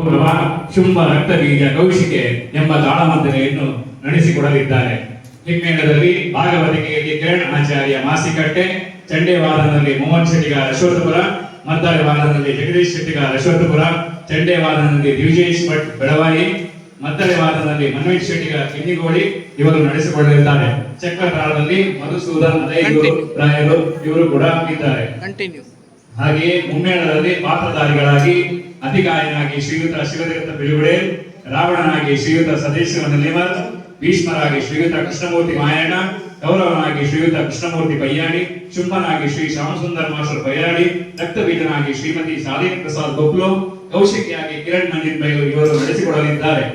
ಗೌರವ ಶುಂಭ ರಕ್ತಬೀಜ ಕೌಶಿಕೆ ಎಂಬ ತಾಳಮದ್ದಲೆಯನ್ನು ನಡೆಸಿಕೊಡಲಿದ್ದಾರೆ. ಹಿಮ್ಮೇಳದಲ್ಲಿ ಭಾಗವತಿಕೆಯಲ್ಲಿ ಕಿರಣ್ ಆಚಾರ್ಯ ಮಾಸಿಕಟ್ಟೆ, ಚಂಡೇವಾದನದಲ್ಲಿ ಮೋಹನ್ ಶೆಟ್ಟಿಗಾರ್ ಅಶ್ವತ್ಥಪುರ, ಮದ್ದಳೆ ವಾದನದಲ್ಲಿ ಜಗದೀಶ್ ಶೆಟ್ಟಿಗಾರ್ ಅಶ್ವತ್ಥಪುರ, ಚಂಡೇವಾದನದಲ್ಲಿ ದಿವಿಜೇಶ್ ಭಟ್ ಬೆಳವಾಯಿ, ಮದ್ದಳೆ ವಾದನದಲ್ಲಿ ಮನ್ವೇಶ್ ಶೆಟ್ಟಿಗಾರ್ ಕಿನ್ನಿಗೋಳಿ ಇವರು ನಡೆಸಿಕೊಳ್ಳಲಿದ್ದಾರೆ. ಚಕ್ರತಾಳದಲ್ಲಿ ಮಧುಸೂದನ್ ರಾಯರು ಇವರು ಕೂಡ ಇದ್ದಾರೆ. ಹಾಗೆಯೇ ಮುಮ್ಮೇಳದಲ್ಲಿ ಪಾತ್ರಧಾರಿಗಳಾಗಿ ಅಧಿಕಾರಿಯಾಗಿ ಶ್ರೀಯುತ ಶಿವತೀರ್ಥ ಬಿಳುಗಡೆ, ರಾವಣನಾಗಿ ಶ್ರೀಯುತ ಸದೇಶಿವ ನೆಲ್ಲಿಮರ್, ಭೀಷ್ಮರಾಗಿ ಶ್ರೀಯುತ ಕೃಷ್ಣಮೂರ್ತಿ ಮಾಯಣ್ಣ, ಗೌರವನಾಗಿ ಶ್ರೀಯುತ ಕೃಷ್ಣಮೂರ್ತಿ ಪಯ್ಯಾಡಿ, ಶುಂಭನಾಗಿ ಶ್ರೀ ಶ್ಯಾಮಸುಂದರ್ ಮಾಸ್ಟರ್ ಪಯ್ಯಾಡಿ, ರಕ್ತಬೀಜನಾಗಿ ಶ್ರೀಮತಿ ಸಾಲಿನ್ ಪ್ರಸಾದ್ ಗೋಪ್ಲು, ಕೌಶಿಕಿಯಾಗಿ ಕಿರಣ್ ಮಂಜಿತ್ ಬೈಲು ಇವರು ನಡೆಸಿಕೊಡಲಿದ್ದಾರೆ.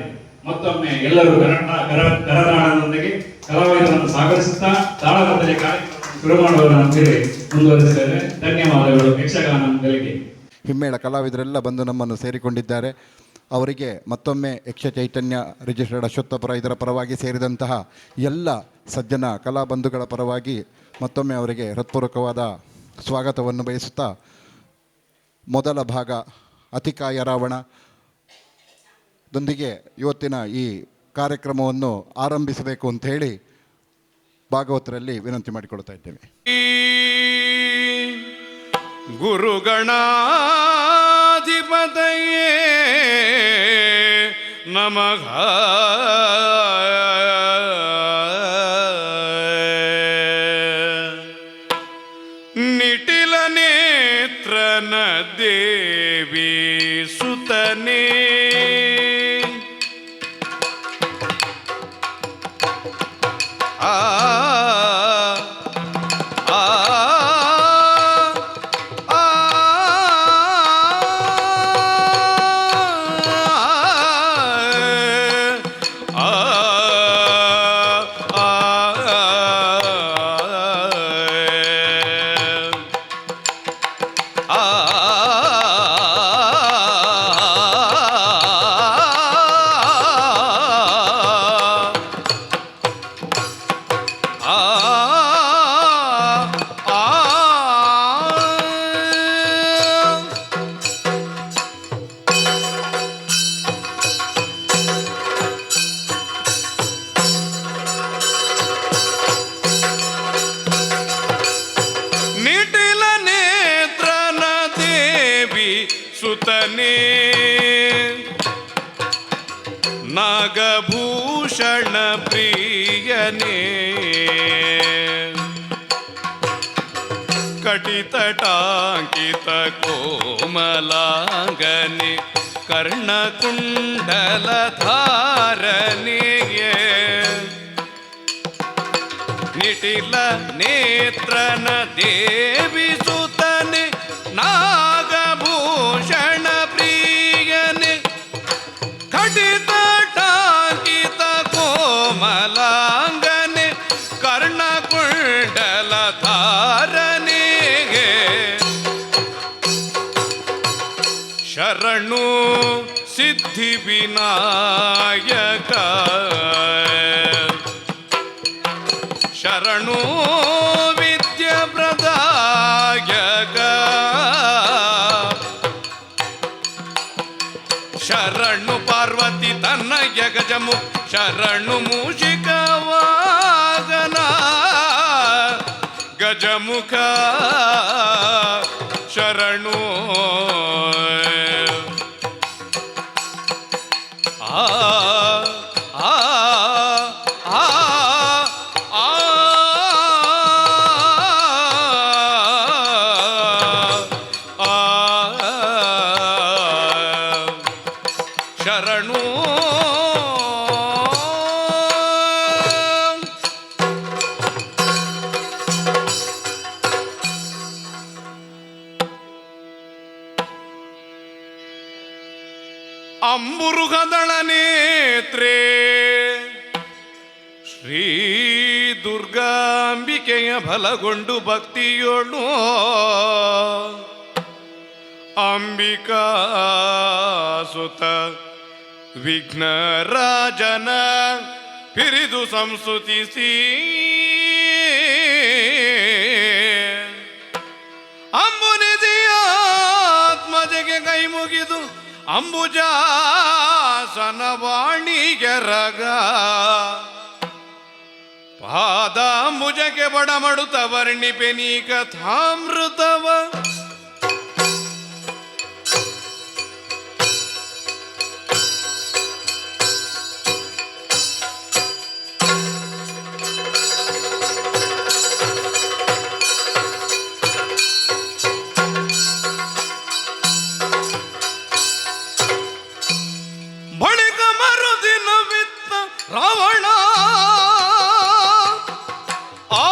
ಮತ್ತೊಮ್ಮೆ ಎಲ್ಲರೂ ಕರತಾಳದೊಂದಿಗೆ ಕಲಾವಿದರನ್ನು ಸಾಗರಿಸುತ್ತಾ ತಾಳಮದ್ದಲೆ ಕಾರ್ಯಕ್ರಮ ಶುರು ಮಾಡುವುದನ್ನು ಮುಂದುವರಿಸಿದ್ದೇವೆ. ಧನ್ಯವಾದಗಳು. ಯಕ್ಷಗಾನ ಗಳಿಗೆ ಹಿಮ್ಮೇಳ ಕಲಾವಿದರೆಲ್ಲ ಬಂದು ನಮ್ಮನ್ನು ಸೇರಿಕೊಂಡಿದ್ದಾರೆ. ಅವರಿಗೆ ಮತ್ತೊಮ್ಮೆ ಯಕ್ಷ ಚೈತನ್ಯ ರಿಜಿಸ್ಟರ್ಡ್ ಅಶ್ವತ್ಥಪುರ ಇದರ ಪರವಾಗಿ ಸೇರಿದಂತಹ ಎಲ್ಲ ಸಜ್ಜನ ಕಲಾಬಂಧುಗಳ ಪರವಾಗಿ ಮತ್ತೊಮ್ಮೆ ಅವರಿಗೆ ಹೃತ್ಪೂರ್ವಕವಾದ ಸ್ವಾಗತವನ್ನು ಬಯಸುತ್ತಾ ಮೊದಲ ಭಾಗ ಅತಿಕಾಯ ರಾವಣ ದೊಂದಿಗೆ ಇವತ್ತಿನ ಈ ಕಾರ್ಯಕ್ರಮವನ್ನು ಆರಂಭಿಸಬೇಕು ಅಂತ ಹೇಳಿ ಭಾಗವತರಲ್ಲಿ ವಿನಂತಿ ಮಾಡಿಕೊಳ್ತಾ ಇದ್ದೇವೆ. ಗುರುಗಣಾಧಿಪತಯೇ ನಮಃ. ನಿಟಿಲ ನೇತ್ರನ ದೇವಿ ಸುತನೇ ಸುತನೇ ನಾಗಭೂಷಣ ಪ್ರಿಯನೇ ಕಟಿತಟಾಂಕಿತ ಕೋಮಲಾಂಗನೆ ಕರ್ಣಕುಂಡಲ ಧಾರನೆಯೇ ನಿಟಿಲ ನೇತ್ರನ ದೇವಿ ಸುತನೆ ನಾಗಭೂಷಣ ಪ್ರಿಯನೆ ಖಟಿತ ಟಾಂಕಿತ ಕೋಮಲಾಂಗನೆ ಕರ್ಣಕುಂಡಲ ಧಾರನೆಗೆ ಶರಣು ಸಿದ್ಧಿ ವಿನಾಯಕ ಶರಣು ವಿದ್ಯ ಪ್ರದಾಯಕ ಶರಣು ಪಾರ್ವತಿ ತನ್ನಯ ಗಜಮು ಶರಣು ಮೂಷಿಕ ವಾಗನ ಗಜಮುಖ ಶರಣು ಶರಣು ಅಂಬುರುಗದಳ ನೇತ್ರೇ ಶ್ರೀ ದುರ್ಗಾಂಬಿಕೆಯ ಬಲಗೊಂಡು ಭಕ್ತಿಯೋಳು ಅಂಬಿಕಾ ಸುತ ವಿಘ್ನರಾಜನ ಪಿರಿದು ಸಂಸ್ತುತಿಸಿ ಅಂಬುನಿಧಿಯ ಆತ್ಮಜೆಗೆ ಕೈ ಮುಗಿದು ಅಂಬುಜಾಸನವಾಣಿಗೆರಗ ಪಾದಾಂಬುಜಕ್ಕೆ ಬಡಮಡುತ ವರ್ಣಿಪೆನಿ ಕಥಾಮೃತವ ಬಳಿಕ ಮರುದಿನವಿತ್ತ ರಾವಣ ಆ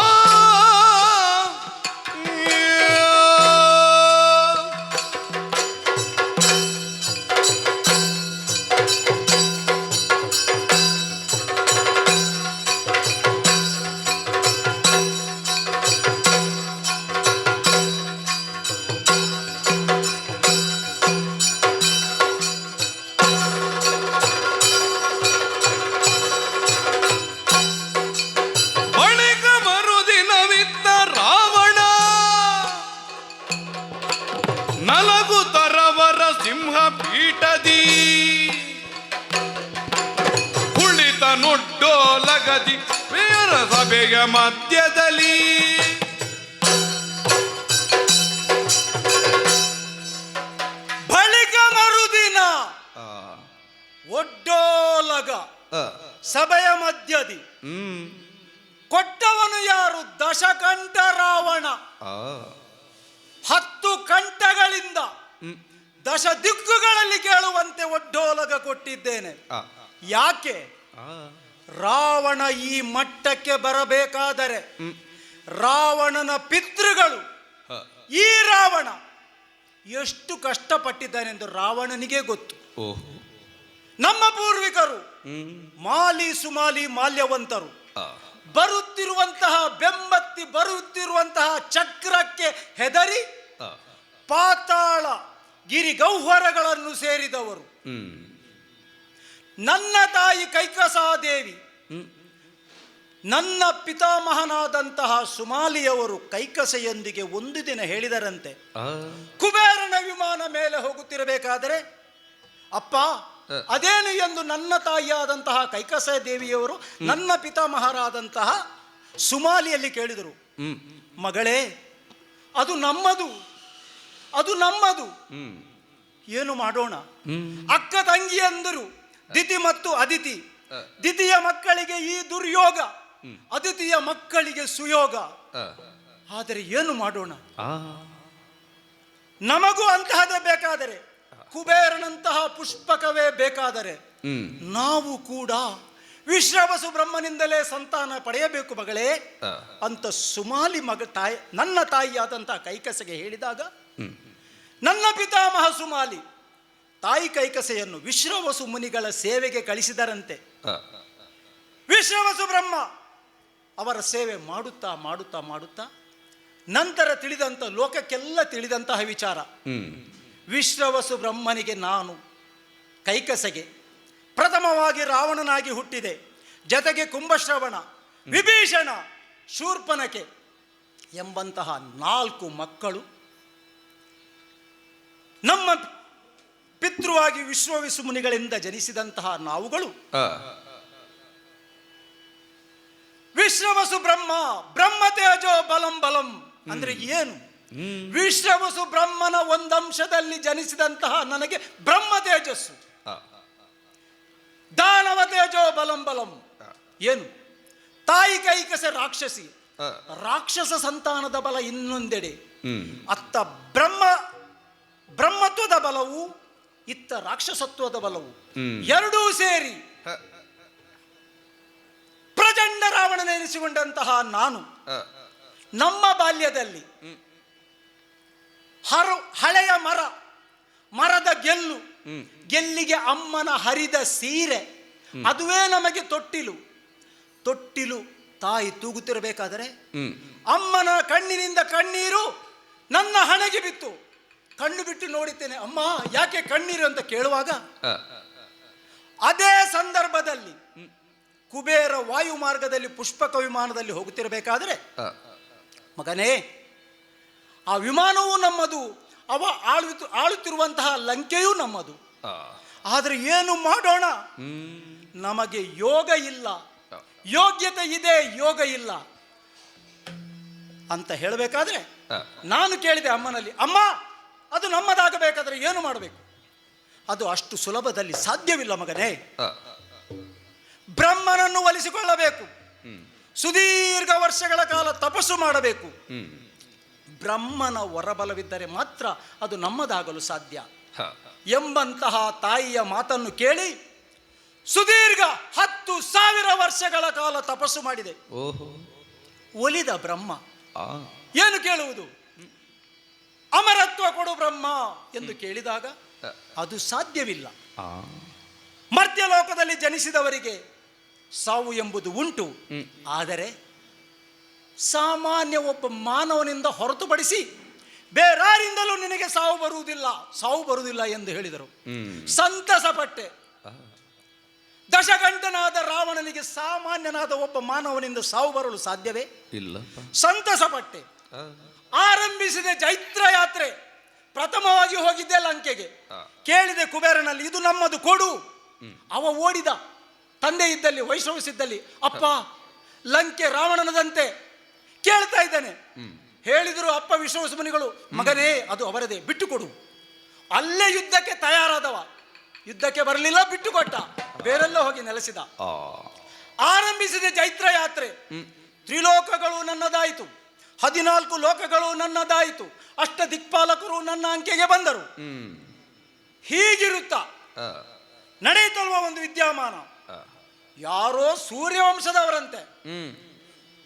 ಬಳಿಕ ಮರುದಿನವಿತ್ತ ರಾವಣ ನಲಗು ತರವರ ಸಿಂಹ ಪೀಠದಿ ಕುಳಿತ ನುಡ್ಡೋಲಗದಿ ಮೇರ ಸಭೆಯ ಮಧ್ಯದಲ್ಲಿ ಬಳಿಕ ಮರುದಿನ ಒಡ್ಡೋಲಗ ಸಭೆಯ ಮಧ್ಯದಿ ಕೊಟ್ಟವನು ಯಾರು? ದಶಕಂಠ ರಾವಣ. 10 ಕಂಠಗಳಿಂದ ದಶ ದಿಕ್ಕುಗಳಲ್ಲಿ ಕೇಳುವಂತೆ ಒಡ್ಡೋಲಗ ಕೊಟ್ಟಿದ್ದೇನೆ. ಯಾಕೆ? ರಾವಣ ಈ ಮಟ್ಟಕ್ಕೆ ಬರಬೇಕಾದರೆ ರಾವಣನ ಪಿತೃಗಳು ಈ ರಾವಣ ಎಷ್ಟು ಕಷ್ಟಪಟ್ಟಿದ್ದಾನೆಂದು ರಾವಣನಿಗೆ ಗೊತ್ತು. ನಮ್ಮ ಪೂರ್ವಿಕರು ಮಾಲಿ ಸುಮಾಲಿ ಮಾಲ್ಯವಂತರು ಬರುತ್ತಿರುವಂತಹ ಬೆಂಬತ್ತಿ ಬರುತ್ತಿರುವಂತಹ ಚಕ್ರಕ್ಕೆ ಹೆದರಿ ಪಾತಾಳ ಗಿರಿ ಗೌಹರಗಳನ್ನು ಸೇರಿದವರು. ನನ್ನ ತಾಯಿ ಕೈಕಸಾದೇವಿ, ನನ್ನ ಪಿತಾಮಹನಾದಂತಹ ಸುಮಾಲಿಯವರು ಕೈಕಸೆಯೊಂದಿಗೆ ಒಂದು ದಿನ ಹೇಳಿದರಂತೆ, ಕುಬೇರನ ವಿಮಾನ ಮೇಲೆ ಹೋಗುತ್ತಿರಬೇಕಾದರೆ ಅಪ್ಪ ಅದೇನು ಎಂದು ನನ್ನ ತಾಯಿಯಾದಂತಹ ಕೈಕಸ ದೇವಿಯವರು ನನ್ನ ಪಿತಾಮಹರಾದಂತಹ ಸುಮಾಲಿಯಲ್ಲಿ ಕೇಳಿದರು. ಮಗಳೇ, ಅದು ನಮ್ಮದು, ಅದು ನಮ್ಮದು, ಏನು ಮಾಡೋಣ? ಅಕ್ಕ ತಂಗಿಯಂದರು ದಿತಿ ಮತ್ತು ಅದಿತಿ. ದಿತಿಯ ಮಕ್ಕಳಿಗೆ ಈ ದುರ್ಯೋಗ, ಅದಿತಿಯ ಮಕ್ಕಳಿಗೆ ಸುಯೋಗ. ಆದರೆ ಏನು ಮಾಡೋಣ? ನಮಗೂ ಅಂತಹದೇ ಬೇಕಾದರೆ, ಕುಬೇರನಂತಹ ಪುಷ್ಪಕವೇ ಬೇಕಾದರೆ ನಾವು ಕೂಡ ವಿಶ್ರವಸು ಬ್ರಹ್ಮನಿಂದಲೇ ಸಂತಾನ ಪಡೆಯಬೇಕು ಮಗಳೇ ಅಂತ ಸುಮಾಲಿ ನನ್ನ ತಾಯಿಯಾದಂತಹ ಕೈಕಸೆಗೆ ಹೇಳಿದಾಗ, ನನ್ನ ಪಿತಾಮಹ ಸುಮಾಲಿ ತಾಯಿ ಕೈಕಸೆಯನ್ನು ವಿಶ್ರವಸು ಮುನಿಗಳ ಸೇವೆಗೆ ಕಳಿಸಿದರಂತೆ. ವಿಶ್ರವಸು ಬ್ರಹ್ಮ ಅವರ ಸೇವೆ ಮಾಡುತ್ತಾ ಮಾಡುತ್ತಾ ಮಾಡುತ್ತಾ ನಂತರ ತಿಳಿದಂತ, ಲೋಕಕ್ಕೆಲ್ಲ ತಿಳಿದಂತಹ ವಿಚಾರ, ವಿಶ್ರವಸು ಬ್ರಹ್ಮನಿಗೆ ನಾನು ಕೈಕಸೆಗೆ ಪ್ರಥಮವಾಗಿ ರಾವಣನಾಗಿ ಹುಟ್ಟಿದೆ, ಜೊತೆಗೆ ಕುಂಭಶ್ರವಣ, ವಿಭೀಷಣ, ಶೂರ್ಪನಖೆ ಎಂಬಂತಹ 4 ಮಕ್ಕಳು. ನಮ್ಮ ಪಿತೃವಾಗಿ ವಿಶ್ವವಿಸು ಮುನಿಗಳಿಂದ ಜನಿಸಿದಂತಹ ನಾವುಗಳು ವಿಶ್ರವಸು ಬ್ರಹ್ಮ ಬ್ರಹ್ಮ ತೇಜೋ ಬಲಂ ಬಲಂ ಅಂದ್ರೆ ಏನು? ವಿಶ್ರವಸು ಬ್ರಹ್ಮನ ಒಂದಂಶದಲ್ಲಿ ಜನಿಸಿದಂತಹ ನನಗೆ ಬ್ರಹ್ಮ ತೇಜಸ್ಸು. ದಾನವ ತೇಜೋ ಬಲಂ ಬಲಂ ಏನು? ತಾಯಿ ಕೈಕಸೆ ರಾಕ್ಷಸಿ, ರಾಕ್ಷಸ ಸಂತಾನದ ಬಲ ಇನ್ನೊಂದೆಡೆ. ಅತ್ತ ಬ್ರಹ್ಮತ್ವದ ಬಲವು, ಇತ್ತ ರಾಕ್ಷಸತ್ವದ ಬಲವು ಎರಡೂ ಸೇರಿ ಪ್ರಚಂಡ ರಾವಣನೆನಿಸಿಕೊಂಡಂತಹ ನಾನು ನಮ್ಮ ಬಾಲ್ಯದಲ್ಲಿ ಹಳೆಯ ಮರದ ಗೆಲ್ಲು, ಗೆಲ್ಲಿಗೆ ಅಮ್ಮನ ಹರಿದ ಸೀರೆ, ಅದುವೇ ನಮಗೆ ತೊಟ್ಟಿಲು ತಾಯಿ ತೂಗುತ್ತಿರಬೇಕಾದರೆ ಅಮ್ಮನ ಕಣ್ಣಿನಿಂದ ಕಣ್ಣೀರು ನನ್ನ ಹಣೆಗೆ ಬಿತ್ತು. ಕಣ್ಣು ಬಿಟ್ಟು ನೋಡುತ್ತೇನೆ, ಅಮ್ಮ ಯಾಕೆ ಕಣ್ಣೀರು ಅಂತ ಕೇಳುವಾಗ, ಅದೇ ಸಂದರ್ಭದಲ್ಲಿ ಕುಬೇರ ವಾಯು ಮಾರ್ಗದಲ್ಲಿ ಪುಷ್ಪಕ ವಿಮಾನದಲ್ಲಿ ಹೋಗುತ್ತಿರಬೇಕಾದರೆ, ಮಗನೇ ಆ ವಿಮಾನವೂ ನಮ್ಮದು, ಆಳುತ್ತಿರುವಂತಹ ಲಂಕೆಯೂ ನಮ್ಮದು. ಆದರೆ ಏನು ಮಾಡೋಣ, ನಮಗೆ ಯೋಗ ಇಲ್ಲ, ಯೋಗ್ಯತೆ ಇದೆ, ಯೋಗ ಇಲ್ಲ ಅಂತ ಹೇಳಬೇಕಾದ್ರೆ ನಾನು ಕೇಳಿದೆ ಅಮ್ಮನಲ್ಲಿ, ಅಮ್ಮ ಅದು ನಮ್ಮದಾಗಬೇಕಾದ್ರೆ ಏನು ಮಾಡಬೇಕು? ಅದು ಅಷ್ಟು ಸುಲಭದಲ್ಲಿ ಸಾಧ್ಯವಿಲ್ಲ ಮಗನೇ. ಬ್ರಹ್ಮನನ್ನು ಒಲಿಸಿಕೊಳ್ಳಬೇಕು, ಸುದೀರ್ಘ ವರ್ಷಗಳ ಕಾಲ ತಪಸ್ಸು ಮಾಡಬೇಕು. ಬ್ರಹ್ಮನ ಹೊರಬಲವಿದ್ದರೆ ಮಾತ್ರ ಅದು ನಮ್ಮದಾಗಲು ಸಾಧ್ಯ ಎಂಬಂತಹ ತಾಯಿಯ ಮಾತನ್ನು ಕೇಳಿ ಸುದೀರ್ಘ 10,000 ವರ್ಷಗಳ ಕಾಲ ತಪಸ್ಸು ಮಾಡಿದೆ. ಒಲಿದ ಬ್ರಹ್ಮ ಏನು ಕೇಳುವುದು? ಅಮರತ್ವ ಕೊಡು ಬ್ರಹ್ಮ ಎಂದು ಕೇಳಿದಾಗ ಅದು ಸಾಧ್ಯವಿಲ್ಲ. ಮರ್ತ್ಯಲೋಕದಲ್ಲಿ ಜನಿಸಿದವರಿಗೆ ಸಾವು ಎಂಬುದು ಉಂಟು, ಆದರೆ ಸಾಮಾನ್ಯ ಒಬ್ಬ ಮಾನವನಿಂದ ಹೊರತುಪಡಿಸಿ ಬೇರಾರಿಂದಲೂ ನಿನಗೆ ಸಾವು ಬರುವುದಿಲ್ಲ ಎಂದು ಹೇಳಿದರು. ಸಂತಸಪಟ್ಟೆ. ದಶಗಂಟನಾದ ರಾವಣನಿಗೆ ಸಾಮಾನ್ಯನಾದ ಒಬ್ಬ ಮಾನವನಿಂದ ಸಾವು ಬರಲು ಸಾಧ್ಯವೇ ಇಲ್ಲ. ಸಂತಸಪಟ್ಟೆ. ಆರಂಭಿಸಿದ ಚೈತ್ರ ಯಾತ್ರೆ. ಪ್ರಥಮವಾಗಿ ಹೋಗಿದ್ದೆ ಲಂಕೆಗೆ. ಕೇಳಿದೆ ಕುಬೇರನಲ್ಲಿ, ಇದು ನಮ್ಮದು ಕೊಡು. ಅವ ಓಡಿದ. ತಂದೆ ಇದ್ದಲ್ಲಿ, ವೈಶ್ರವಿಸಿದ್ದಲ್ಲಿ, ಅಪ್ಪ ಲಂಕೆ ರಾವಣನದಂತೆ ಕೇಳ್ತಾ ಇದ್ದಾನೆ. ಹೇಳಿದರು ಅಪ್ಪ ವಿಶ್ವಾಸ ಮುನಿಗಳು, ಮಗನೇ ಅದು ಅವರದೇ, ಬಿಟ್ಟು ಕೊಡು. ಅಲ್ಲೇ ಯುದ್ಧಕ್ಕೆ ತಯಾರಾದವ. ಯುದ್ಧಕ್ಕೆ ಬರಲಿಲ್ಲ, ಬಿಟ್ಟುಕೊಟ್ಟ, ಬೇರೆಲ್ಲ ಹೋಗಿ ನೆಲೆಸಿದ. ಆರಂಭಿಸಿದ ಚೈತ್ರ ಯಾತ್ರೆ. ತ್ರಿಲೋಕಗಳು ನನ್ನದಾಯಿತು, 14 ಲೋಕಗಳು ನನ್ನದಾಯಿತು, ಅಷ್ಟ ದಿಕ್ಪಾಲಕರು ನನ್ನ ಅಂಕೆಗೆ ಬಂದರು. ಹೀಗಿರುತ್ತಾ ನಡೆಯುತ್ತಲ್ವ ಒಂದು ವಿದ್ಯಮಾನ. ಯಾರೋ ಸೂರ್ಯವಂಶದವರಂತೆ,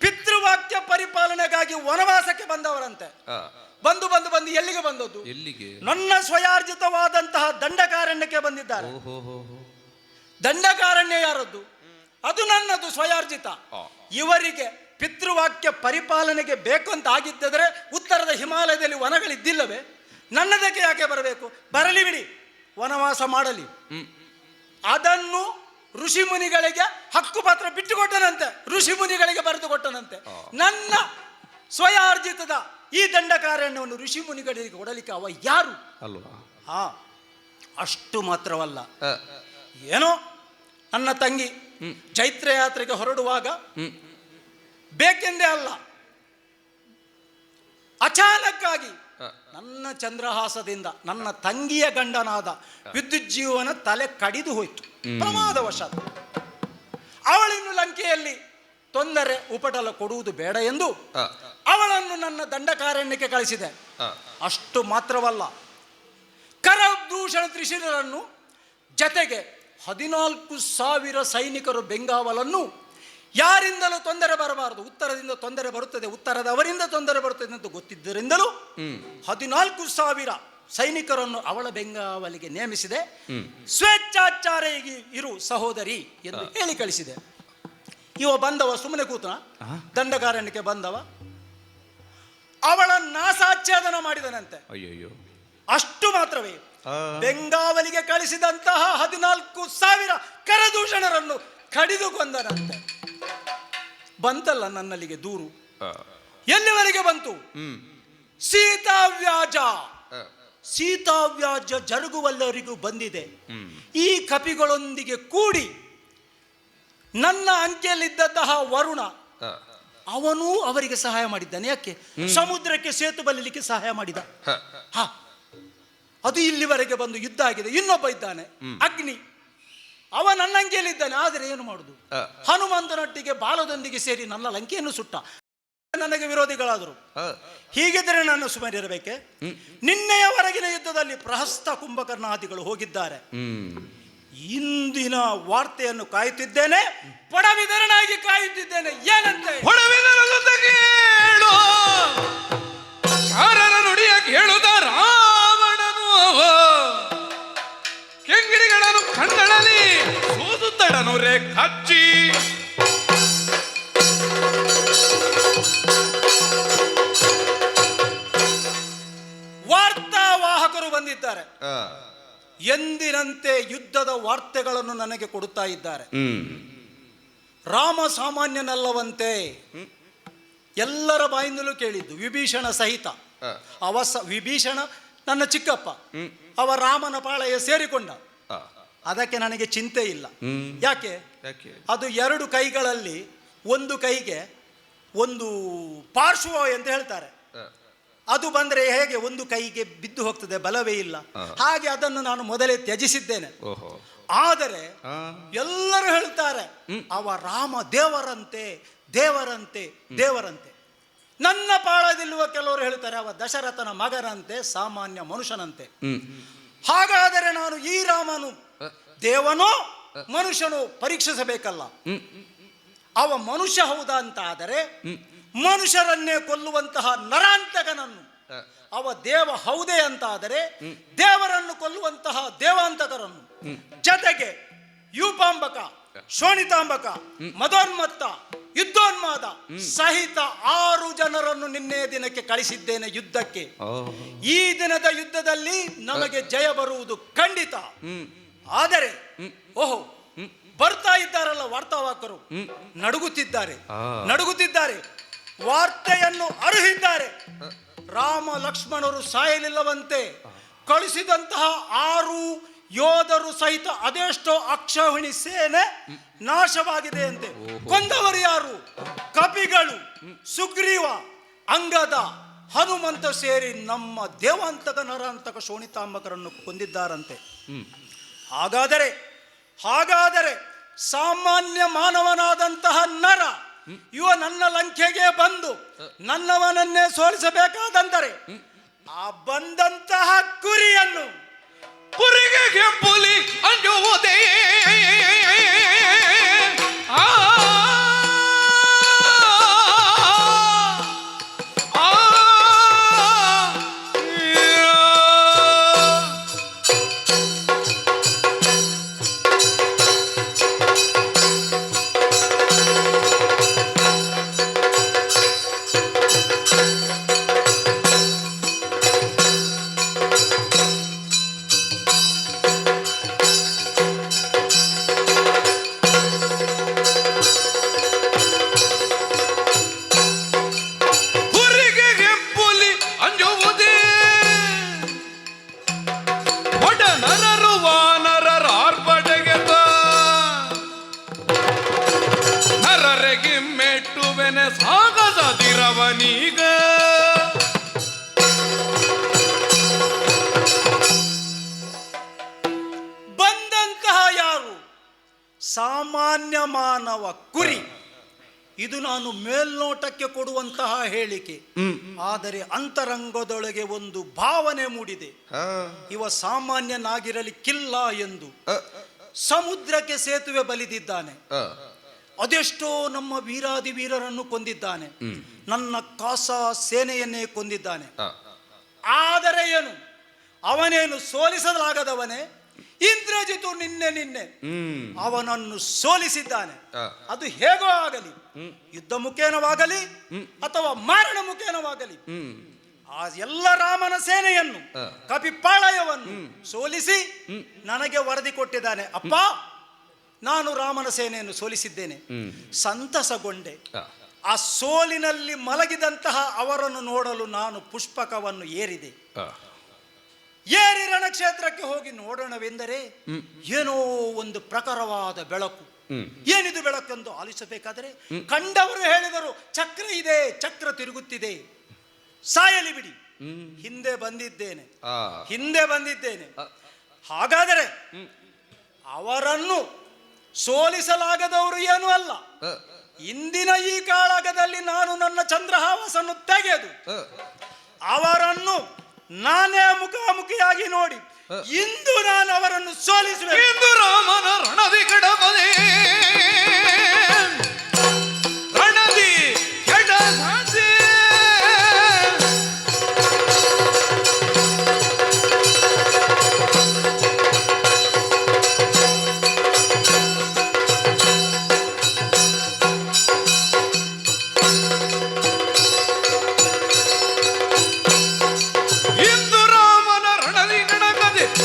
ಪಿತೃವಾಕ್ಯ ಪರಿಪಾಲನೆಗಾಗಿ ವನವಾಸಕ್ಕೆ ಬಂದವರಂತೆ. ಬಂದು ಎಲ್ಲಿಗೆ ಬಂದದ್ದು? ನನ್ನ ಸ್ವಯಾರ್ಜಿತವಾದಂತಹ ದಂಡಕಾರಣ್ಯಕ್ಕೆ ಬಂದಿದ್ದಾರೆ. ದಂಡಕಾರಣ್ಯ ಯಾರದ್ದು? ಅದು ನನ್ನದು, ಸ್ವಯಾರ್ಜಿತ. ಇವರಿಗೆ ಪಿತೃವಾಕ್ಯ ಪರಿಪಾಲನೆಗೆ ಬೇಕು ಅಂತ ಆಗಿದ್ದರೆ ಉತ್ತರದ ಹಿಮಾಲಯದಲ್ಲಿ ವನಗಳಿದ್ದಿಲ್ಲವೇ? ನನ್ನದಕ್ಕೆ ಯಾಕೆ ಬರಬೇಕು? ಬರಲಿ ಬಿಡಿ, ವನವಾಸ ಮಾಡಲಿ. ಅದನ್ನು ಋಷಿ ಮುನಿಗಳಿಗೆ ಹಕ್ಕುಪತ್ರ ಬಿಟ್ಟುಕೊಟ್ಟನಂತೆ, ಋಷಿ ಮುನಿಗಳಿಗೆ ಬರೆದು ಕೊಟ್ಟನಂತೆ. ನನ್ನ ಸ್ವಯಾರ್ಜಿತದ ಈ ದಂಡಕಾರಣ್ಯವನ್ನು ಋಷಿ ಮುನಿಗಳಿಗೆ ಕೊಡಲಿಕ್ಕೆ ಅವ ಯಾರು ಅಲ್ವಾ? ಅಷ್ಟು ಮಾತ್ರವಲ್ಲ, ಏನೋ ನನ್ನ ತಂಗಿ ಚೈತ್ರ ಯಾತ್ರೆಗೆ ಹೊರಡುವಾಗ ಬೇಕೆಂದೇ ಅಲ್ಲ, ಅಚಾನಕ್ಕಾಗಿ ನನ್ನ ಚಂದ್ರಹಾಸದಿಂದ ನನ್ನ ತಂಗಿಯ ಗಂಡನಾದ ವಿದ್ಯುಜ್ಜೀವನ ತಲೆ ಕಡಿದು ಹೋಯ್ತು ಪ್ರಮಾದವಶಾತ್. ಅವಳಿನ್ನು ಲಂಕೆಯಲ್ಲಿ ತೊಂದರೆ ಉಪಟಳ ಕೊಡುವುದು ಬೇಡ ಎಂದು ಅವಳನ್ನು ನನ್ನ ದಂಡಕಾರಣ್ಯಕ್ಕೆ ಕಳಿಸಿದೆ. ಅಷ್ಟು ಮಾತ್ರವಲ್ಲ, ಕರದೂಷಣ ತ್ರಿಶಿರರನ್ನು ಜತೆಗೆ 14,000 ಸೈನಿಕರು ಬೆಂಗಾವಲನ್ನು ಯಾರಿಂದಲೂ ತೊಂದರೆ ಬರಬಾರದು, ಉತ್ತರದಿಂದ ತೊಂದರೆ ಬರುತ್ತದೆ, ಉತ್ತರದವರಿಂದ ತೊಂದರೆ ಬರುತ್ತದೆ ಎಂದು ಗೊತ್ತಿದ್ದರಿಂದಲೂ 14,000 ಸೈನಿಕರನ್ನು ಅವಳ ಬೆಂಗಾವಲಿಗೆ ನೇಮಿಸಿದೆ. ಸ್ವೇಚ್ಛಾಚಾರಿಗೆ ಇರು ಸಹೋದರಿ ಎಂದು ಹೇಳಿ ಕಳಿಸಿದೆ. ಇವ ಬಂದವ ಸುಮ್ಮನೆ ಕೂತನ, ದಂಡಕಾರಣ್ಯಕ್ಕೆ ಬಂದವ, ಅವಳ ನಾಸಾಚ್ಛೇದನ ಮಾಡಿದನಂತೆ. ಅಷ್ಟು ಮಾತ್ರವೇ, ಬೆಂಗಾವಲಿಗೆ ಕಳಿಸಿದಂತಹ 14,000 ಕರದೂಷಣರನ್ನು ಕಡಿದು ಕೊಂದನಂತೆ. ಬಂತಲ್ಲ ನನ್ನಲ್ಲಿಗೆ ದೂರು. ಎಲ್ಲಿವರೆಗೆ ಬಂತು? ಸೀತಾವ್ಯಾಜ ಜರುಗುವಲ್ಲರಿಗೂ ಬಂದಿದೆ. ಈ ಕಪಿಗಳೊಂದಿಗೆ ಕೂಡಿ ನನ್ನ ಅಂಕೆಯಲ್ಲಿದ್ದಂತಹ ವರುಣ ಅವನೂ ಅವರಿಗೆ ಸಹಾಯ ಮಾಡಿದ್ದಾನೆ. ಯಾಕೆ? ಸಮುದ್ರಕ್ಕೆ ಸೇತು ಬಲಿಲಿಕ್ಕೆ ಸಹಾಯ ಮಾಡಿದ. ಅದು ಇಲ್ಲಿವರೆಗೆ ಬಂದು ಯುದ್ಧ ಆಗಿದೆ. ಇನ್ನೊಬ್ಬ ಇದ್ದಾನೆ ಅಗ್ನಿ, ಅವ ನನ್ನ ಅಂಕೆಯಲ್ಲಿದ್ದಾನೆ. ಆದರೆ ಏನು ಮಾಡುದು? ಹನುಮಂತನೊಟ್ಟಿಗೆ ಬಾಲದೊಂದಿಗೆ ಸೇರಿ ನನ್ನ ಲಂಕೆಯನ್ನು ಸುಟ್ಟ. ನನಗೆ ವಿರೋಧಿಗಳಾದರು. ಹೀಗಿದ್ದರೆ ನಾನು ಸುಮ್ಮನಿರಬೇಕೆ? ನಿನ್ನೆಯವರೆಗಿನ ಯುದ್ಧದಲ್ಲಿ ಪ್ರಹಸ್ತ ಕುಂಭಕರ್ಣಾದಿಗಳು ಹೋಗಿದ್ದಾರೆ. ಇಂದಿನ ವಾರ್ತೆಯನ್ನು ಕಾಯುತ್ತಿದ್ದೇನೆ, ಪಡವಿದರನಾಗಿ ಕಾಯುತ್ತಿದ್ದೇನೆ. ಏನಂತೆ? ನುಡಿಯ ಕೇಳುದ ರಾವಣನು ಕೆಂಗಿರಿಗಳನ್ನು ಕಂಡಳಲಿ ಸೂದುತ್ತಡನು ರೇ ಕಚ್ಚಿ ವಾರ್ತಾವಾಹಕರು ಬಂದಿದ್ದಾರೆ. ಎಂದಿನಂತೆ ಯುದ್ಧದ ವಾರ್ತೆಗಳನ್ನು ನನಗೆ ಕೊಡುತ್ತಾ ಇದ್ದಾರೆ. ರಾಮ ಸಾಮಾನ್ಯನಲ್ಲವಂತೆ. ಎಲ್ಲರ ಬಾಯಿಂದಲೂ ಕೇಳಿದ್ದು, ವಿಭೀಷಣ ಸಹಿತ. ವಿಭೀಷಣ ನನ್ನ ಚಿಕ್ಕಪ್ಪ ಅವ ರಾಮನ ಪಾಳೆಯ ಸೇರಿಕೊಂಡ. ಆ, ಅದಕ್ಕೆ ನನಗೆ ಚಿಂತೆ ಇಲ್ಲ. ಯಾಕೆ? ಯಾಕೆ? ಅದು 2 ಕೈಗಳಲ್ಲಿ ಒಂದು ಕೈಗೆ ಒಂದು ಪಾರ್ಶ್ವ ಅಂತ ಹೇಳ್ತಾರೆ. ಅದು ಬಂದರೆ ಹೇಗೆ ಒಂದು ಕೈಗೆ ಬಿದ್ದು ಹೋಗ್ತದೆ, ಬಲವೇ ಇಲ್ಲ. ಹಾಗೆ ಅದನ್ನು ನಾನು ಮೊದಲೇ ತ್ಯಜಿಸಿದ್ದೇನೆ. ಓಹೋ. ಆದರೆ ಎಲ್ಲರೂ ಹೇಳ್ತಾರೆ ಅವ ರಾಮ ದೇವರಂತೆ ದೇವರಂತೆ ದೇವರಂತೆ. ನನ್ನ ಪಾಳದಿಲ್ವ ಕೆಲವರು ಹೇಳ್ತಾರೆ ಅವ ದಶರಥನ ಮಗನಂತೆ ಸಾಮಾನ್ಯ ಮನುಷ್ಯನಂತೆ. ಹಾಗಾದರೆ ನಾನು ಈ ರಾಮನು ದೇವನೋ ಮನುಷ್ಯನೋ ಪರೀಕ್ಷಿಸಬೇಕಲ್ಲ. ಅವ ಮನುಷ್ಯ ಹೌದಾ ಅಂತ ಆದರೆ ಮನುಷ್ಯರನ್ನೇ ಕೊಲ್ಲುವಂತಹ ನರಾಂತಕನನ್ನು, ಅವ ದೇವ ಹೌದೇ ಅಂತ ಆದರೆ ದೇವರನ್ನು ಕೊಲ್ಲುವಂತಹ ದೇವಾಂತಕರನ್ನು, ಜೊತೆಗೆ ಯೂಪಾಂಬಕ, ಶೋಣಿತಾಂಬಕ, ಮದೋನ್ಮತ್ತ, ಯುದ್ಧೋನ್ಮಾದ ಸಹಿತ 6 ಜನರನ್ನು ನಿನ್ನೆ ದಿನಕ್ಕೆ ಕಳಿಸಿದ್ದೇನೆ ಯುದ್ಧಕ್ಕೆ. ಈ ದಿನದ ಯುದ್ಧದಲ್ಲಿ ನಮಗೆ ಜಯ ಬರುವುದು ಖಂಡಿತ. ಆದರೆ ಓಹೋ, ಬರ್ತಾ ಇದ್ದಾರಲ್ಲ ವಾರ್ತಾವಾಹಕರು, ನಡುಗುತ್ತಿದ್ದಾರೆ, ವಾರ್ತೆಯನ್ನು ಅರುಹಿದ್ದಾರೆ. ರಾಮ ಲಕ್ಷ್ಮಣರು ಸಾಯಲಿಲ್ಲವಂತೆ, ಕಳಿಸಿದಂತಹ 6 ಯೋಧರು ಸಹಿತ ಅದೆಷ್ಟೋ ಅಕ್ಷೌಹಿಣಿ ಸೇನೆ ನಾಶವಾಗಿದೆ ಅಂತೆ. ಕೊಂದವರು ಯಾರು? ಕಪಿಗಳು, ಸುಗ್ರೀವ, ಅಂಗದ, ಹನುಮಂತ ಸೇರಿ ನಮ್ಮ ದೇವಾಂತಕ ನರಾಂತಕ ಶೋಣಿತಾಂಬಕರನ್ನು ಕೊಂದಿದ್ದಾರಂತೆ. ಹಾಗಾದರೆ ಸಾಮಾನ್ಯ ಮಾನವನಾದಂತಹ ನರ ಇವ ನನ್ನ ಲಂಕೆಗೆ ಬಂದು ನನ್ನವನನ್ನೇ ಸೋಲಿಸಬೇಕಾದಂದರೆ ಆ ಬಂದಂತಹ ಕುರಿಗೆ ಕೆಂಪುಲಿ ಅಂಜುವುದೇ ಸಾಗಸದಿರವನೀಗ. ಬಂದಂತಹ ಯಾರು? ಸಾಮಾನ್ಯ ಮಾನವ ಕುರಿ. ಇದು ನಾನು ಮೇಲ್ನೋಟಕ್ಕೆ ಕೊಡುವಂತಹ ಹೇಳಿಕೆ. ಆದರೆ ಅಂತರಂಗದೊಳಗೆ ಒಂದು ಭಾವನೆ ಮೂಡಿದೆ, ಇವ ಸಾಮಾನ್ಯನಾಗಿರಲಿಕ್ಕಿಲ್ಲ ಎಂದು. ಸಮುದ್ರಕ್ಕೆ ಸೇತುವೆ ಬಲಿದಿದ್ದಾನೆ, ಅದೆಷ್ಟೋ ನಮ್ಮ ವೀರಾದಿ ವೀರರನ್ನು ಕೊಂದಿದ್ದಾನೆ, ನನ್ನ ಕಾಸ ಸೇನೆಯನ್ನೇ ಕೊಂದಿದ್ದಾನೆ. ಆದರೆ ಏನು, ಅವನೇನು ಸೋಲಿಸಲಾಗದವನೇ? ಇಂದ್ರಜಿತು ನಿನ್ನೆ ಅವನನ್ನು ಸೋಲಿಸಿದ್ದಾನೆ. ಅದು ಹೇಗೋ ಆಗಲಿ, ಯುದ್ಧ ಮುಖೇನವಾಗಲಿ ಅಥವಾ ಮಾರಣ ಮುಖೇನವಾಗಲಿ, ಆ ಎಲ್ಲ ರಾಮನ ಸೇನೆಯನ್ನು, ಕಪಿಪಾಳಯವನ್ನು ಸೋಲಿಸಿ ನನಗೆ ವರದಿ ಕೊಟ್ಟಿದ್ದಾನೆ. ಅಪ್ಪ, ನಾನು ರಾಮನ ಸೇನೆಯನ್ನು ಸೋಲಿಸಿದ್ದೇನೆ. ಸಂತಸಗೊಂಡೆ. ಆ ಸೋಲಿನಲ್ಲಿ ಮಲಗಿದಂತಹ ಅವರನ್ನು ನೋಡಲು ನಾನು ಪುಷ್ಪಕವನ್ನು ಏರಿದೆ. ಏರಿ ರಣಕ್ಷೇತ್ರಕ್ಕೆ ಹೋಗಿ ನೋಡೋಣವೆಂದರೆ ಏನೋ ಒಂದು ಪ್ರಖರವಾದ ಬೆಳಕು. ಏನಿದು ಬೆಳಕೆಂದು ಆಲಿಸಬೇಕಾದರೆ ಕಂಡವರು ಹೇಳಿದರು, ಚಕ್ರ ಇದೆ, ಚಕ್ರ ತಿರುಗುತ್ತಿದೆ, ಸಾಯಲಿ ಬಿಡಿ. ಹಿಂದೆ ಬಂದಿದ್ದೇನೆ. ಹಾಗಾದರೆ ಅವರನ್ನು ಸೋಲಿಸಲಾಗದವರು ಏನೂ ಅಲ್ಲ. ಇಂದಿನ ಈ ಕಾಳಗದಲ್ಲಿ ನಾನು ನನ್ನ ಚಂದ್ರಹಾಸನ್ನು ತೆಗೆದು ಅವರನ್ನು ನಾನೇ ಮುಖಾಮುಖಿಯಾಗಿ ನೋಡಿ ಇಂದು ನಾನು ಅವರನ್ನು ಸೋಲಿಸುವೆ. ಇಂದು ರಾಮನ ರಣದಿ ಕೆಡಬದೆ, ರಣದಿ ಕೆಡಬದೆ.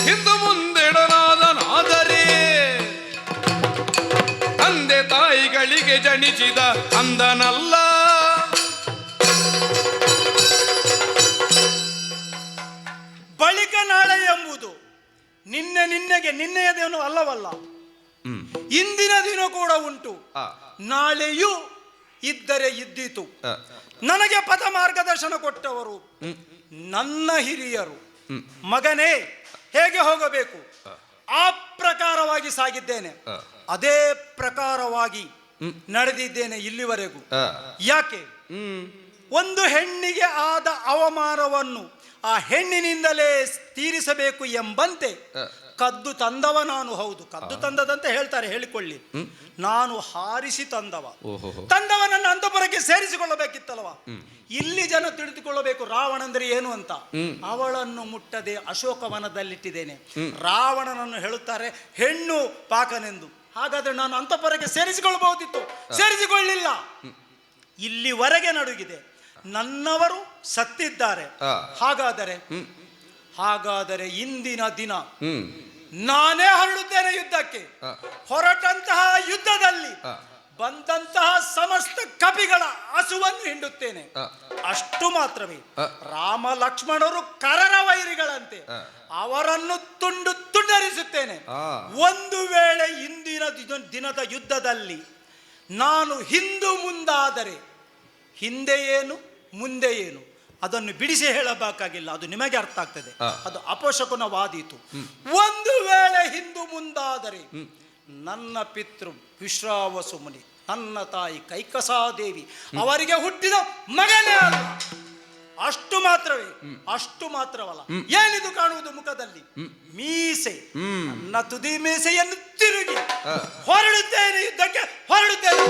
ಹಿಂದು ಮುಂದೆಡನಾದನಾದರೆ ತಂದೆ ತಾಯಿಗಳಿಗೆ ಜನಿಸಿದ ಅಂದನಲ್ಲ. ಎಂಬುದು ನಿನ್ನೆಗೆ ನಿನ್ನೆಯ ದಿನ ಅಲ್ಲವಲ್ಲ, ಇಂದಿನ ದಿನ ಕೂಡ ಉಂಟು, ನಾಳೆಯೂ ಇದ್ದರೆ ಇದ್ದೀತು. ನನಗೆ ಪಥ ಮಾರ್ಗದರ್ಶನ ಕೊಟ್ಟವರು ನನ್ನ ಹಿರಿಯರು. ಮಗನೇ, ಹೇಗೆ ಹೋಗಬೇಕು ಆ ಪ್ರಕಾರವಾಗಿ ಸಾಗಿದ್ದೇನೆ, ಅದೇ ಪ್ರಕಾರವಾಗಿ ನಡೆದಿದ್ದೇನೆ ಇಲ್ಲಿವರೆಗೂ. ಯಾಕೆ? ಒಂದು ಹೆಣ್ಣಿಗೆ ಆದ ಅವಮಾನವನ್ನು ಆ ಹೆಣ್ಣಿನಿಂದಲೇ ತೀರಿಸಬೇಕು ಎಂಬಂತೆ ಕದ್ದು ತಂದವ ನಾನು. ಹೌದು, ಕದ್ದು ತಂದದಂತೆ ಹೇಳ್ತಾರೆ, ಹೇಳಿಕೊಳ್ಳಿ. ನಾನು ಹಾರಿಸಿ ತಂದವನನ್ನು ಅಂತಃಪುರಕ್ಕೆ ಸೇರಿಸಿಕೊಳ್ಳಬೇಕಿತ್ತಲ್ವ. ಇಲ್ಲಿ ಜನ ತಿಳಿದುಕೊಳ್ಳಬೇಕು ರಾವಣ ಅಂದ್ರೆ ಏನು ಅಂತ. ಅವಳನ್ನು ಮುಟ್ಟದೆ ಅಶೋಕವನದಲ್ಲಿಟ್ಟಿದ್ದೇನೆ. ರಾವಣನನ್ನು ಹೇಳುತ್ತಾರೆ ಹೆಣ್ಣು ಪಾಕನೆಂದು. ಹಾಗಾದ್ರೆ ನಾನು ಅಂತಃಪುರಕ್ಕೆ ಸೇರಿಸಿಕೊಳ್ಳಬಹುದಿತ್ತು, ಸೇರಿಸಿಕೊಳ್ಳಿಲ್ಲ. ಇಲ್ಲಿವರೆಗೆ ನಡುಗಿದೆ. ನನ್ನವರು ಸತ್ತಿದ್ದಾರೆ. ಹಾಗಾದರೆ ಇಂದಿನ ದಿನ ನಾನೇ ಹೊರಡುತ್ತೇನೆ ಯುದ್ಧಕ್ಕೆ. ಹೊರಟಂತಹ ಯುದ್ಧದಲ್ಲಿ ಬಂದಂತಹ ಸಮಸ್ತ ಕಪಿಗಳ ಹಸುವನ್ನು ಹಿಂಡುತ್ತೇನೆ. ಅಷ್ಟು ಮಾತ್ರವೇ, ರಾಮ ಲಕ್ಷ್ಮಣರು ಕರರ ವೈರಿಗಳಂತೆ ಅವರನ್ನು ತುಂಡರಿಸುತ್ತೇನೆ. ಒಂದು ವೇಳೆ ಇಂದಿನ ದಿನದ ಯುದ್ಧದಲ್ಲಿ ನಾನು ಹಿಂದು ಮುಂದಾದರೆ ಹಿಂದೆ ಏನು ಮುಂದೆ ಏನು ಅದನ್ನು ಬಿಡಿಸಿ ಹೇಳಬೇಕಾಗಿಲ್ಲ, ಅದು ನಿಮಗೆ ಅರ್ಥ ಆಗ್ತದೆ. ಅದು ಅಪೋಷಕನ ವಾದೀತು. ಒಂದು ವೇಳೆ ಹಿಂದು ಮುಂದಾದರೆ ನನ್ನ ಪಿತೃ ವಿಶ್ರಾವಸು ಮುನಿ, ನನ್ನ ತಾಯಿ ಕೈಕಸಾದೇವಿ ಅವರಿಗೆ ಹುಟ್ಟಿದ ಮಗನೇ ಅಲ್ಲ. ಅಷ್ಟು ಮಾತ್ರವಲ್ಲ, ಏನಿದು ಕಾಣುವುದು ಮುಖದಲ್ಲಿ? ಮೀಸೆ. ನನ್ನ ತುದಿ ಮೀಸೆಯನ್ನು ತಿರುಗಿ ಹೊರಡುತ್ತೇನೆ ಯುದ್ಧಕ್ಕೆ, ಹೊರಡುತ್ತೇನೆ.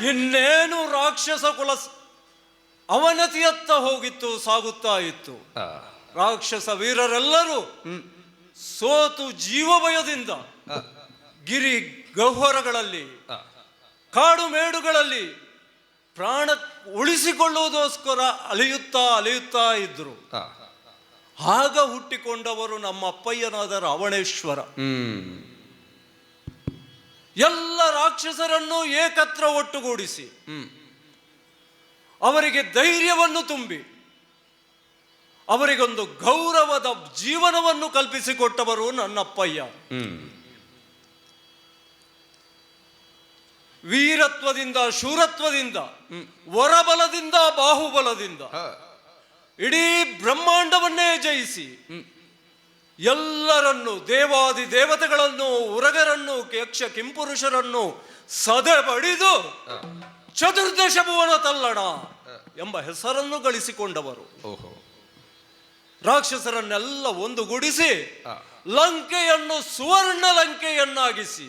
ಇನ್ನೇನು ರಾಕ್ಷಸ ಕುಲ ಅವನತಿಯತ್ತ ಹೋಗಿತ್ತು, ಸಾಗುತ್ತಾ ಇತ್ತು. ರಾಕ್ಷಸ ವೀರರೆಲ್ಲರೂ ಸೋತು ಜೀವಭಯದಿಂದ ಗಿರಿ ಗಹ್ವರಗಳಲ್ಲಿ, ಕಾಡು ಮೇಡುಗಳಲ್ಲಿ ಪ್ರಾಣ ಉಳಿಸಿಕೊಳ್ಳುವುದೋಸ್ಕರ ಅಲೆಯುತ್ತಾ ಇದ್ರು. ಆಗ ಹುಟ್ಟಿಕೊಂಡವರು ನಮ್ಮ ಅಪ್ಪಯ್ಯನಾದ ರಾವಣೇಶ್ವರ. ಎಲ್ಲ ರಾಕ್ಷಸರನ್ನು ಏಕತ್ರ ಒಟ್ಟುಗೂಡಿಸಿ ಅವರಿಗೆ ಧೈರ್ಯವನ್ನು ತುಂಬಿ ಅವರಿಗೊಂದು ಗೌರವದ ಜೀವನವನ್ನು ಕಲ್ಪಿಸಿಕೊಟ್ಟವರು ನನ್ನಪ್ಪಯ್ಯ. ವೀರತ್ವದಿಂದ, ಶೂರತ್ವದಿಂದ, ವರಬಲದಿಂದ, ಬಾಹುಬಲದಿಂದ ಇಡೀ ಬ್ರಹ್ಮಾಂಡವನ್ನೇ ಜಯಿಸಿ ಎಲ್ಲರನ್ನು, ದೇವಾದಿ ದೇವತೆಗಳನ್ನು, ಉರಗರನ್ನು, ಯಕ್ಷ ಕಿಂಪುರುಷರನ್ನು ಸದೆ ಬಡಿದು ಚತುರ್ದಶ ಭುವನ ತಲ್ಲಣ ಎಂಬ ಹೆಸರನ್ನು ಗಳಿಸಿಕೊಂಡವರು. ರಾಕ್ಷಸರನ್ನೆಲ್ಲ ಒಂದುಗೂಡಿಸಿ ಲಂಕೆಯನ್ನು ಸುವರ್ಣ ಲಂಕೆಯನ್ನಾಗಿಸಿ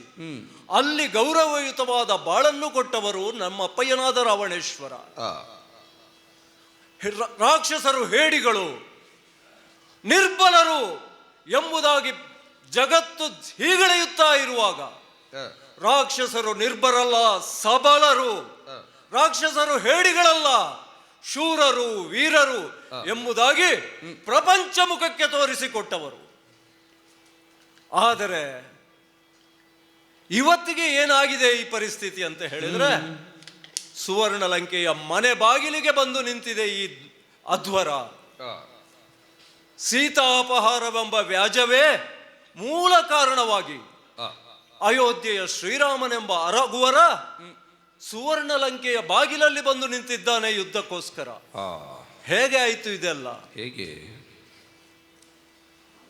ಅಲ್ಲಿ ಗೌರವಯುತವಾದ ಬಾಳನ್ನು ಕೊಟ್ಟವರು ನಮ್ಮ ಅಪ್ಪಯ್ಯನಾದ ರಾವಣೇಶ್ವರ. ರಾಕ್ಷಸರು ಹೇಡಿಗಳು, ನಿರ್ಬಲರು ಎಂಬುದಾಗಿ ಜಗತ್ತು ಹೀಗಳೆಯುತ್ತಾ ಇರುವಾಗ ರಾಕ್ಷಸರು ನಿರ್ಬಲರಲ್ಲ, ಸಬಲರು. ರಾಕ್ಷಸರು ಹೇಡಿಗಳಲ್ಲ, ಶೂರರು, ವೀರರು ಎಂಬುದಾಗಿ ಪ್ರಪಂಚ ಮುಖಕ್ಕೆ ತೋರಿಸಿಕೊಟ್ಟವರು. ಆದರೆ ಇವತ್ತಿಗೆ ಏನಾಗಿದೆ ಈ ಪರಿಸ್ಥಿತಿ ಅಂತ ಹೇಳಿದ್ರೆ, ಸುವರ್ಣ ಲಂಕೆಯ ಮನೆ ಬಾಗಿಲಿಗೆ ಬಂದು ನಿಂತಿದೆ ಈ ಅಧ್ವರ. ಸೀತಾಪಹಾರವೆಂಬ ವ್ಯಾಜವೇ ಮೂಲ ಕಾರಣವಾಗಿ ಅಯೋಧ್ಯೆಯ ಶ್ರೀರಾಮನೆಂಬ ಅರಗುವರ ಸುವರ್ಣ ಲಂಕೆಯ ಬಾಗಿಲಲ್ಲಿ ಬಂದು ನಿಂತಿದ್ದಾನೆ ಯುದ್ಧಕ್ಕೋಸ್ಕರ. ಹೇಗೆ ಆಯಿತು ಇದೆಲ್ಲ? ಹೇಗೆ?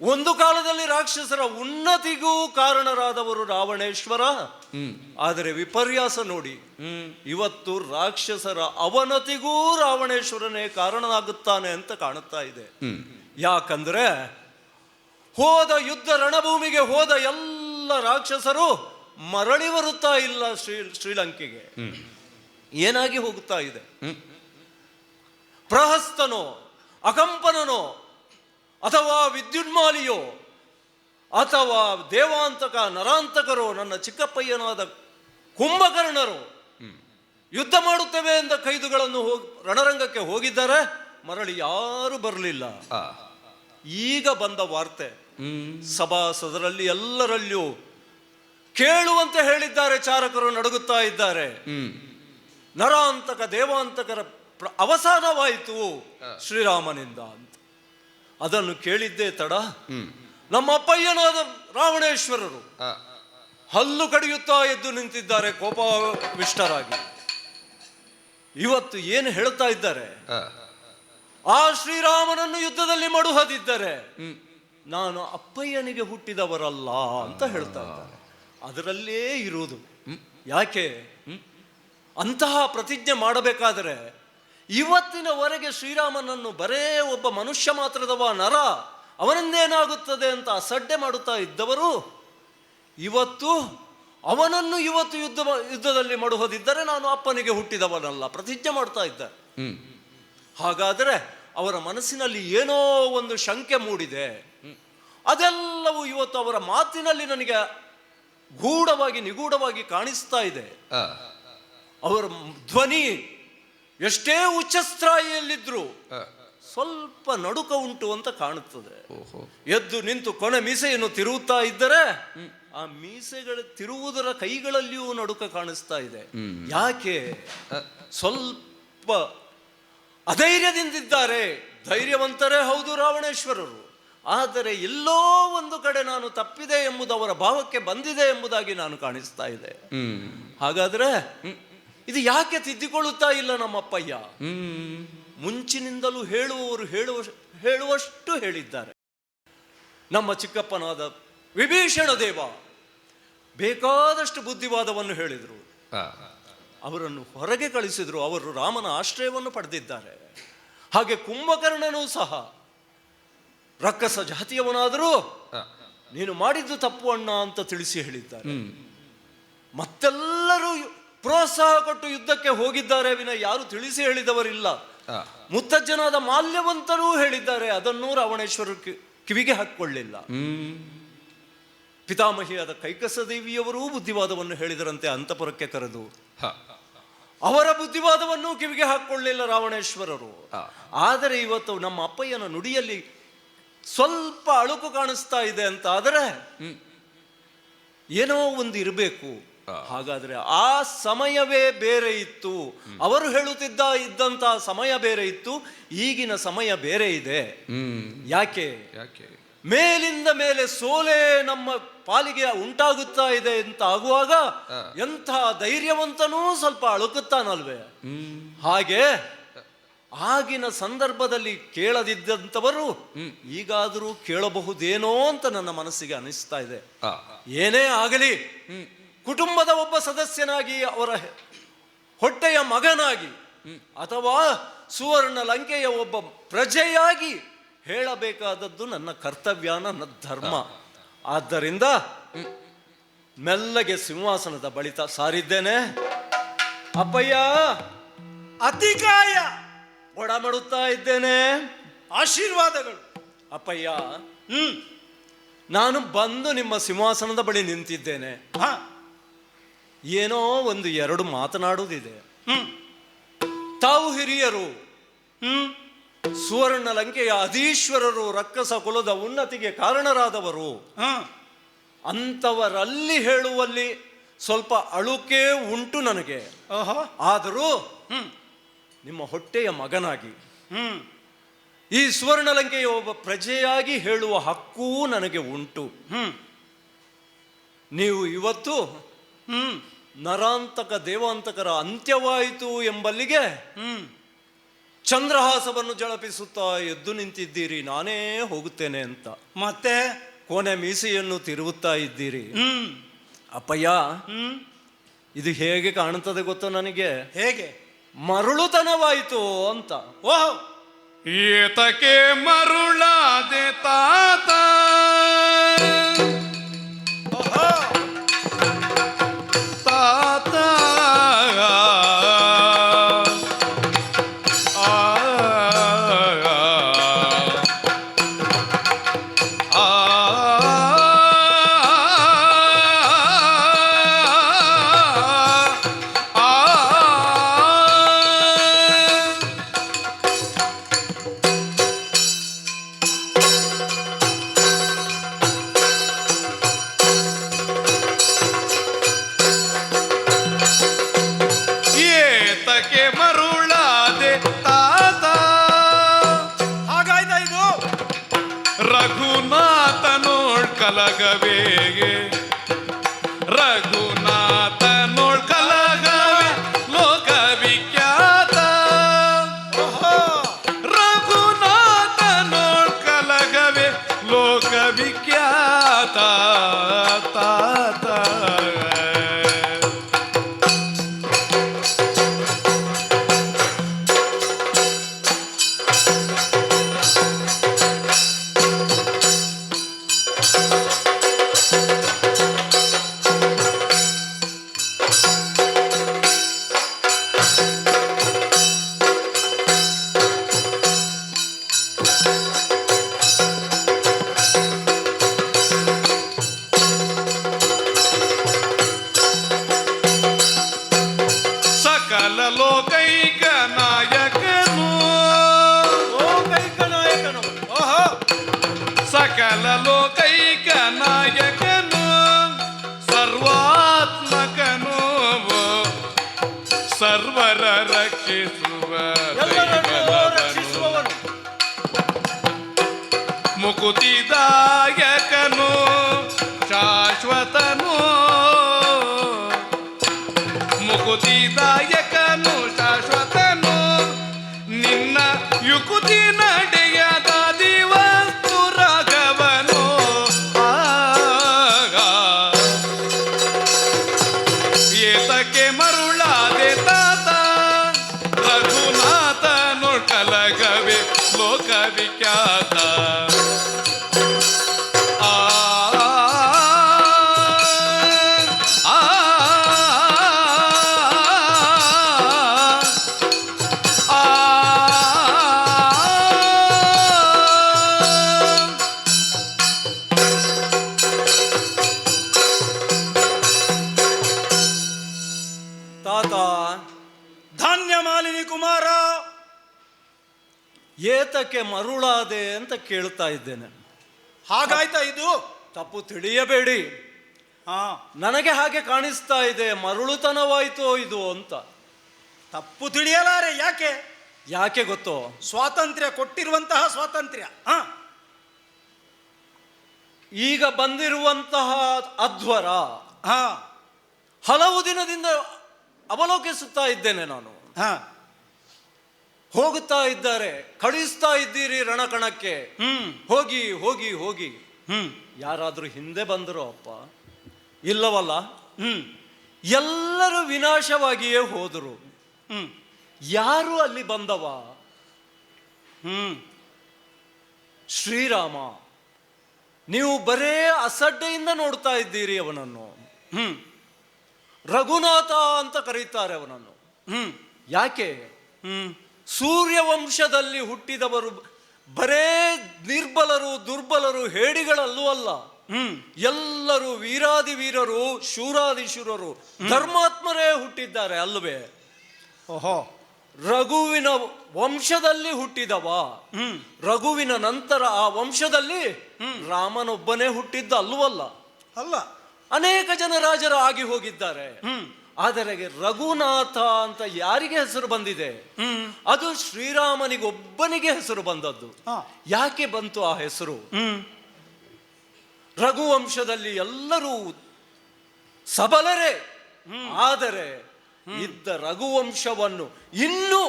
ಒಂದು ಕಾಲದಲ್ಲಿ ರಾಕ್ಷಸರ ಉನ್ನತಿಗೂ ಕಾರಣರಾದವರು ರಾವಣೇಶ್ವರ. ಆದರೆ ವಿಪರ್ಯಾಸ ನೋಡಿ, ಇವತ್ತು ರಾಕ್ಷಸರ ಅವನತಿಗೂ ರಾವಣೇಶ್ವರನೇ ಕಾರಣನಾಗುತ್ತಾನೆ ಅಂತ ಕಾಣುತ್ತಾ ಇದೆ. ಯಾಕಂದ್ರೆ ಹೋದ ಯುದ್ಧ ರಣಭೂಮಿಗೆ ಹೋದ ಎಲ್ಲ ರಾಕ್ಷಸರು ಮರಳಿ ಬರುತ್ತಾ ಇಲ್ಲ ಶ್ರೀಲಂಕೆಗೆ. ಏನಾಗಿ ಹೋಗುತ್ತಾ ಇದೆ? ಪ್ರಹಸ್ತನೋ, ಅಕಂಪನನೋ, ಅಥವಾ ವಿದ್ಯುನ್ಮಾಲಿಯೋ, ಅಥವಾ ದೇವಾಂತಕ ನರಾಂತಕರೋ ನನ್ನ ಚಿಕ್ಕಪ್ಪಯ್ಯನಾದ ಕುಂಭಕರ್ಣರು ಯುದ್ಧ ಮಾಡುತ್ತೇವೆ ಎಂದ ಕೈದುಗಳನ್ನು ರಣರಂಗಕ್ಕೆ ಹೋಗಿದ್ದಾರೆ, ಮರಳಿ ಯಾರು ಬರಲಿಲ್ಲ. ಈಗ ಬಂದ ವಾರ್ತೆ ಸಭಾಸದರಲ್ಲಿ ಎಲ್ಲರಲ್ಲಿಯೂ ಕೇಳುವಂತೆ ಹೇಳಿದ್ದಾರೆ. ಚಾರಕರು ನಡುಗುತ್ತಾ ಇದ್ದಾರೆ. ನರಾಂತಕ ದೇವಾಂತಕರ ಅವಸಾನವಾಯಿತು ಶ್ರೀರಾಮನಿಂದ ಅಂತ. ಅದನ್ನು ಕೇಳಿದ್ದೇ ತಡ ನಮ್ಮ ಅಪ್ಪಯ್ಯನಾದ ರಾವಣೇಶ್ವರರು ಹಲ್ಲು ಕಡಿಯುತ್ತಾ ಎದ್ದು ನಿಂತಿದ್ದಾರೆ ಕೋಪವಿಷ್ಟರಾಗಿ. ಇವತ್ತು ಏನು ಹೇಳ್ತಾ ಇದ್ದಾರೆ? ಆ ಶ್ರೀರಾಮನನ್ನು ಯುದ್ಧದಲ್ಲಿ ಮಡುಹದಿದ್ದರೆ ನಾನು ಅಪ್ಪಯ್ಯನಿಗೆ ಹುಟ್ಟಿದವರಲ್ಲ ಅಂತ ಹೇಳ್ತಾ ಇದ್ದಾರೆ. ಅದರಲ್ಲೇ ಇರುವುದು. ಯಾಕೆ ಅಂತಹ ಪ್ರತಿಜ್ಞೆ ಮಾಡಬೇಕಾದರೆ ಇವತ್ತಿನವರೆಗೆ ಶ್ರೀರಾಮನನ್ನು ಬರೇ ಒಬ್ಬ ಮನುಷ್ಯ ಮಾತ್ರದವ ನರ, ಅವನಿಂದೇನಾಗುತ್ತದೆ ಅಂತ ಅಸಡ್ಡೆ ಮಾಡುತ್ತಾ ಇದ್ದವರು ಇವತ್ತು ಅವನನ್ನು ಯುದ್ಧದಲ್ಲಿ ಮಡುಹದಿದ್ದರೆ ನಾನು ಅಪ್ಪನಿಗೆ ಹುಟ್ಟಿದವನಲ್ಲ ಪ್ರತಿಜ್ಞೆ ಮಾಡ್ತಾ ಇದ್ದಾರೆ. ಹಾಗಾದರೆ ಅವರ ಮನಸ್ಸಿನಲ್ಲಿ ಏನೋ ಒಂದು ಶಂಕೆ ಮೂಡಿದೆ. ಅದೆಲ್ಲವೂ ಇವತ್ತು ಅವರ ಮಾತಿನಲ್ಲಿ ನನಗೆ ನಿಗೂಢವಾಗಿ ಕಾಣಿಸ್ತಾ ಇದೆ. ಅವರ ಧ್ವನಿ ಎಷ್ಟೇ ಉಚ್ಚಸ್ಥಾಯಿಯಲ್ಲಿದ್ರು ಸ್ವಲ್ಪ ನಡುಕ ಉಂಟು ಅಂತ ಕಾಣುತ್ತದೆ. ಎದ್ದು ನಿಂತು ಕೊನೆ ಮೀಸೆಯನ್ನು ತಿರುಗುತ್ತಾ ಇದ್ದರೆ ಆ ಮೀಸೆಗಳು ತಿರುವುದರ ಕೈಗಳಲ್ಲಿಯೂ ನಡುಕ ಕಾಣಿಸ್ತಾ ಇದೆ. ಯಾಕೆ? ಸ್ವಲ್ಪ ಅಧೈರ್ಯದಿಂದಿದ್ದಾರೆ. ಧೈರ್ಯವಂತರೇ ಹೌದು ರಾವಣೇಶ್ವರರು, ಆದರೆ ಎಲ್ಲೋ ಒಂದು ಕಡೆ ನಾನು ತಪ್ಪಿದೆ ಎಂಬುದು ಅವರ ಭಾವಕ್ಕೆ ಬಂದಿದೆ ಎಂಬುದಾಗಿ ನಾನು ಕಾಣಿಸ್ತಾ ಇದೆ. ಹಾಗಾದ್ರೆ ಇದು ಯಾಕೆ ತಿದ್ದಿಕೊಳ್ಳುತ್ತಾ ಇಲ್ಲ ನಮ್ಮಪ್ಪಯ್ಯ? ಮುಂಚಿನಿಂದಲೂ ಹೇಳುವಷ್ಟು ಹೇಳಿದ್ದಾರೆ. ನಮ್ಮ ಚಿಕ್ಕಪ್ಪನಾದ ವಿಭೀಷಣ ದೇವ ಬೇಕಾದಷ್ಟು ಬುದ್ಧಿವಾದವನ್ನು ಹೇಳಿದರು. ಅವರನ್ನು ಹೊರಗೆ ಕಳಿಸಿದ್ರು. ಅವರು ರಾಮನ ಆಶ್ರಯವನ್ನು ಪಡೆದಿದ್ದಾರೆ. ಹಾಗೆ ಕುಂಭಕರ್ಣನೂ ಸಹ ರಕ್ಕಸ ಜಾತಿಯವನಾದರೂ ನೀನು ಮಾಡಿದ್ದು ತಪ್ಪು ಅಣ್ಣ ಅಂತ ತಿಳಿಸಿ ಹೇಳಿದ್ದಾರೆ. ಮತ್ತೆಲ್ಲರೂ ಪ್ರೋತ್ಸಾಹ ಕೊಟ್ಟು ಯುದ್ಧಕ್ಕೆ ಹೋಗಿದ್ದಾರೆ ವಿನ ಯಾರು ತಿಳಿಸಿ ಹೇಳಿದವರಿಲ್ಲ. ಮುತ್ತಜ್ಜನಾದ ಮಾಲ್ಯವಂತರೂ ಹೇಳಿದ್ದಾರೆ. ಅದನ್ನೂ ರಾವಣೇಶ್ವರ ಕಿವಿಗೆ ಹಾಕಿಕೊಳ್ಳಿಲ್ಲ. ಪಿತಾಮಹಿಯಾದ ಕೈಕಸ ದೇವಿಯವರೂ ಬುದ್ಧಿವಾದವನ್ನು ಹೇಳಿದರಂತೆ ಅಂತಪುರಕ್ಕೆ ಕರೆದು. ಅವರ ಬುದ್ಧಿವಾದವನ್ನು ಕಿವಿಗೆ ಹಾಕಿಕೊಳ್ಳಿಲ್ಲ ರಾವಣೇಶ್ವರರು. ಆದರೆ ಇವತ್ತು ನಮ್ಮ ಅಪ್ಪಯ್ಯನ ನುಡಿಯಲ್ಲಿ ಸ್ವಲ್ಪ ಅಳುಕು ಕಾಣಿಸ್ತಾ ಇದೆ ಅಂತ ಆದರೆ ಏನೋ ಒಂದು ಇರಬೇಕು. ಹಾಗಾದ್ರೆ ಆ ಸಮಯವೇ ಬೇರೆ ಇತ್ತು. ಅವರು ಇದ್ದಂತಹ ಸಮಯ ಬೇರೆ ಇತ್ತು, ಈಗಿನ ಸಮಯ ಬೇರೆ ಇದೆ. ಯಾಕೆ? ಮೇಲಿಂದ ಮೇಲೆ ಸೋಲೆ ನಮ್ಮ ಪಾಲಿಗೆ ಉಂಟಾಗುತ್ತಾ ಇದೆ ಅಂತ ಆಗುವಾಗ ಎಂಥ ಧೈರ್ಯವಂತನೂ ಸ್ವಲ್ಪ ಅಳುಕುತ್ತಾನಲ್ವೇ? ಹಾಗೆ ಆಗಿನ ಸಂದರ್ಭದಲ್ಲಿ ಕೇಳದಿದ್ದಂಥವರು ಈಗಾದರೂ ಕೇಳಬಹುದೇನೋ ಅಂತ ನನ್ನ ಮನಸ್ಸಿಗೆ ಅನಿಸ್ತಾ ಇದೆ. ಏನೇ ಆಗಲಿ ಕುಟುಂಬದ ಒಬ್ಬ ಸದಸ್ಯನಾಗಿ, ಅವರ ಹೊಟ್ಟೆಯ ಮಗನಾಗಿ, ಅಥವಾ ಸುವರ್ಣ ಲಂಕೆಯ ಒಬ್ಬ ಪ್ರಜೆಯಾಗಿ ಹೇಳಬೇಕಾದದ್ದು ನನ್ನ ಕರ್ತವ್ಯ, ನನ್ನ ಧರ್ಮ. ಆದ್ದರಿಂದ ಮೆಲ್ಲಗೆ ಸಿಂಹಾಸನದ ಬಳಿತ ಸಾರಿದ್ದೇನೆ. ಅಪ್ಪಯ್ಯ ಅತಿಕಾಯ ಒಡ ಮಾಡುತ್ತಾ ಇದ್ದೇನೆ. ಆಶೀರ್ವಾದಗಳು ಅಪ್ಪಯ್ಯ. ನಾನು ಬಂದು ನಿಮ್ಮ ಸಿಂಹಾಸನದ ಬಳಿ ನಿಂತಿದ್ದೇನೆ. ಏನೋ ಒಂದು ಎರಡು ಮಾತನಾಡುವುದಿದೆ. ತಾವು ಹಿರಿಯರು, ಸುವರ್ಣ ಲಂಕೆಯ ಅಧೀಶ್ವರರು, ರಕ್ಕಸ ಕುಲದ ಉನ್ನತಿಗೆ ಕಾರಣರಾದವರು. ಅಂತವರಲ್ಲಿ ಹೇಳುವಲ್ಲಿ ಸ್ವಲ್ಪ ಅಳುಕೆ ಉಂಟು ನನಗೆ. ಆದರೂ ನಿಮ್ಮ ಹೊಟ್ಟೆಯ ಮಗನಾಗಿ, ಈ ಸುವರ್ಣ ಲಂಕೆಯ ಒಬ್ಬ ಪ್ರಜೆಯಾಗಿ ಹೇಳುವ ಹಕ್ಕೂ ನನಗೆ ಉಂಟು. ನೀವು ಇವತ್ತು ನರಾಂತಕ ದೇವಾಂತಕರ ಅಂತ್ಯವಾಯಿತು ಎಂಬಲ್ಲಿಗೆ ಚಂದ್ರಹಾಸವನ್ನು ಜಳಪಿಸುತ್ತಾ ಎದ್ದು ನಿಂತಿದ್ದೀರಿ. ನಾನೇ ಹೋಗುತ್ತೇನೆ ಅಂತ. ಮತ್ತೆ ಕೊನೆ ಮೀಸೆಯನ್ನು ತಿರುಗುತ್ತಾ ಇದ್ದೀರಿ. ಅಪ್ಪಯ್ಯ, ಇದು ಹೇಗೆ ಕಾಣುತ್ತದೆ ಗೊತ್ತೋ ನನಗೆ? ಹೇಗೆ? ಮರುಳುತನವಾಯಿತು ಅಂತ. ಓಹೋ, ಏತಕ್ಕೆ ಮರುಳಾದೆ ತಾತ? ತಾತ ಸರ್ವರ ರಕ್ಷಿಸುವ ಎಲ್ಲರನ್ನೂ ದೈವದವನು. ರಕ್ಷಿಸುವವನು. ಮುಕುತಿದಾಯಕನು ಶಾಶ್ವತನು, ಮುಕುತಿದಾಯಕನು ಶಾಶ್ವತನು, ನಿನ್ನ ಯುಕುತಿ ನಡೆಯದ ದಿವಸ್ತು ರಾಘವನು. ಏತಕ್ಕೆ ಮರುಳಾದೆ ತಾತ, ರಘುನಾಥನು ಕಲಗವೆ ಲೋಕ ವಿಖ್ಯಾತ. ಆ ಆ ತಾತ, ಧಾನ್ಯ ಮಾಲಿನಿ ಕುಮಾರ, ಏತಕ್ಕೆ ಮರುಳಾದೆ ಅಂತ ಕೇಳ್ತಾ ಇದ್ದೇನೆ. ಹಾಗಾಯ್ತಾ ಇದು? ತಪ್ಪು ತಿಳಿಯಬೇಡಿ, ಹಾ, ನನಗೆ ಹಾಗೆ ಕಾಣಿಸ್ತಾ ಇದೆ. ಮರುಳುತನವಾಯ್ತೋ ಇದು ಅಂತ. ತಪ್ಪು ತಿಳಿಯಲಾರೆ. ಯಾಕೆ? ಯಾಕೆ ಗೊತ್ತೋ? ಸ್ವಾತಂತ್ರ್ಯ ಕೊಟ್ಟಿರುವಂತಹ ಸ್ವಾತಂತ್ರ್ಯ. ಹಾ, ಈಗ ಬಂದಿರುವಂತಹ ಅಧ್ವರ ಹಾ, ಹಲವು ದಿನದಿಂದ ಅವಲೋಕಿಸುತ್ತಾ ಇದ್ದೇನೆ ನಾನು. ಹಾ, ಹೋಗುತ್ತಾ ಇದ್ದಾರೆ, ಕಳಿಸ್ತಾ ಇದ್ದೀರಿ ರಣಕಣಕ್ಕೆ. ಹೋಗಿ ಹೋಗಿ ಹೋಗಿ. ಯಾರಾದ್ರೂ ಹಿಂದೆ ಬಂದರೋ ಅಪ್ಪ? ಇಲ್ಲವಲ್ಲ. ಎಲ್ಲರೂ ವಿನಾಶವಾಗಿಯೇ ಹೋದರು. ಯಾರು ಅಲ್ಲಿ ಬಂದವ? ಶ್ರೀರಾಮ. ನೀವು ಬರೇ ಅಸಡ್ಡೆಯಿಂದ ನೋಡ್ತಾ ಇದ್ದೀರಿ ಅವನನ್ನು. ರಘುನಾಥ ಅಂತ ಕರೀತಾರೆ ಅವನನ್ನು. ಯಾಕೆ? ಸೂರ್ಯವಂಶದಲ್ಲಿ ಹುಟ್ಟಿದವರು ಬರೇ ನಿರ್ಬಲರು, ದುರ್ಬಲರು, ಹೇಡಿಗಳಲ್ಲೂ ಅಲ್ಲ. ಎಲ್ಲರೂ ವೀರಾದಿ ವೀರರು, ಶೂರಾದಿ ಶೂರರು, ಧರ್ಮಾತ್ಮರೇ ಹುಟ್ಟಿದ್ದಾರೆ ಅಲ್ಲವೇ? ಓಹೋ, ರಘುವಿನ ವಂಶದಲ್ಲಿ ಹುಟ್ಟಿದವ. ರಘುವಿನ ನಂತರ ಆ ವಂಶದಲ್ಲಿ ರಾಮನೊಬ್ಬನೇ ಹುಟ್ಟಿದ್ದ ಅಲ್ಲವಲ್ಲ. ಅಲ್ಲ, ಅನೇಕ ಜನ ರಾಜರು ಆಗಿ ಹೋಗಿದ್ದಾರೆ. ಆದರೆ ರಘುನಾಥ ಅಂತ ಯಾರಿಗೆ ಹೆಸರು ಬಂದಿದೆ? ಅದು ಶ್ರೀರಾಮನಿಗೊಬ್ಬನಿಗೆ ಹೆಸರು ಬಂದದ್ದು. ಯಾಕೆ ಬಂತು ಆ ಹೆಸರು? ರಘುವಂಶದಲ್ಲಿ ಎಲ್ಲರೂ ಸಬಲರೇ, ಆದರೆ ಇದ್ದ ರಘುವಂಶವನ್ನು ಇನ್ನೂ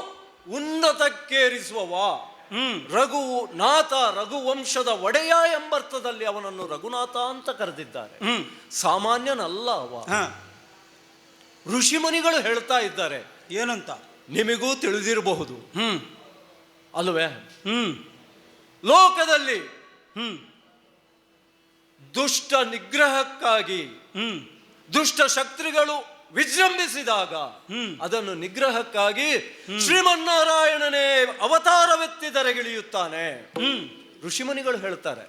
ಉನ್ನತಕ್ಕೇರಿಸುವವ ರಘುನಾಥ, ರಘುವಂಶದ ಒಡೆಯ ಎಂಬರ್ಥದಲ್ಲಿ ಅವನನ್ನು ರಘುನಾಥ ಅಂತ ಕರೆದಿದ್ದಾರೆ. ಸಾಮಾನ್ಯನಲ್ಲ ಅವ. ಋಷಿಮುನಿಗಳು ಹೇಳ್ತಾ ಇದ್ದಾರೆ. ಏನಂತ? ನಿಮಗೂ ತಿಳಿದಿರಬಹುದು ಅಲ್ವೇ? ಲೋಕದಲ್ಲಿ ದುಷ್ಟ ನಿಗ್ರಹಕ್ಕಾಗಿ ದುಷ್ಟ ಶಕ್ತಿಗಳು ವಿಜೃಂಭಿಸಿದಾಗ ಅದನ್ನು ನಿಗ್ರಹಕ್ಕಾಗಿ ಶ್ರೀಮನ್ನಾರಾಯಣನೇ ಅವತಾರವೆತ್ತಿದರೆಗಿಳಿಯುತ್ತಾನೆ. ಋಷಿಮುನಿಗಳು ಹೇಳ್ತಾರೆ.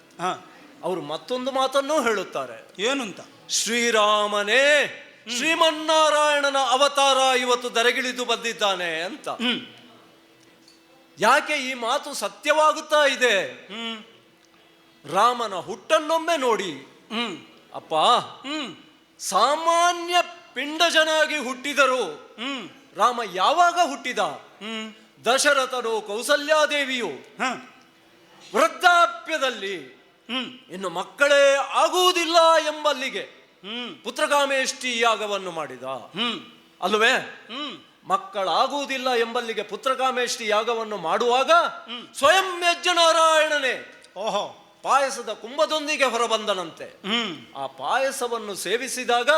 ಅವರು ಮತ್ತೊಂದು ಮಾತನ್ನೂ ಹೇಳುತ್ತಾರೆ. ಏನಂತ? ಶ್ರೀರಾಮನೇ ಶ್ರೀಮನ್ನಾರಾಯಣನ ಅವತಾರ ಇವತ್ತು ದರೆಗಿಳಿದು ಬಂದಿದ್ದಾನೆ ಅಂತ. ಯಾಕೆ ಈ ಮಾತು ಸತ್ಯವಾಗುತ್ತಾ ಇದೆ? ರಾಮನ ಹುಟ್ಟನ್ನೊಮ್ಮೆ ನೋಡಿ ಅಪ್ಪ. ಸಾಮಾನ್ಯ ಪಿಂಡಜನಾಗಿ ಹುಟ್ಟಿದರು. ರಾಮ ಯಾವಾಗ ಹುಟ್ಟಿದ? ದಶರಥನು, ಕೌಸಲ್ಯಾದೇವಿಯು ವೃದ್ಧಾಪ್ಯದಲ್ಲಿ ಇನ್ನು ಮಕ್ಕಳೇ ಆಗುವುದಿಲ್ಲ ಎಂಬಲ್ಲಿಗೆ ಪುತ್ರಕಾಮೇಷ್ಟಿ ಯಾಗವನ್ನು ಮಾಡಿದ ಅಲ್ವೇ? ಮಕ್ಕಳಾಗುವುದಿಲ್ಲ ಎಂಬಲ್ಲಿಗೆ ಪುತ್ರಕಾಮೇಷ್ಟಿ ಯಾಗವನ್ನು ಮಾಡುವಾಗ ಸ್ವಯಂ ಯಜ್ಞನಾರಾಯಣನೇ ಓಹೋ ಪಾಯಸದ ಕುಂಭದೊಂದಿಗೆ ಹೊರಬಂದನಂತೆ. ಆ ಪಾಯಸವನ್ನು ಸೇವಿಸಿದಾಗ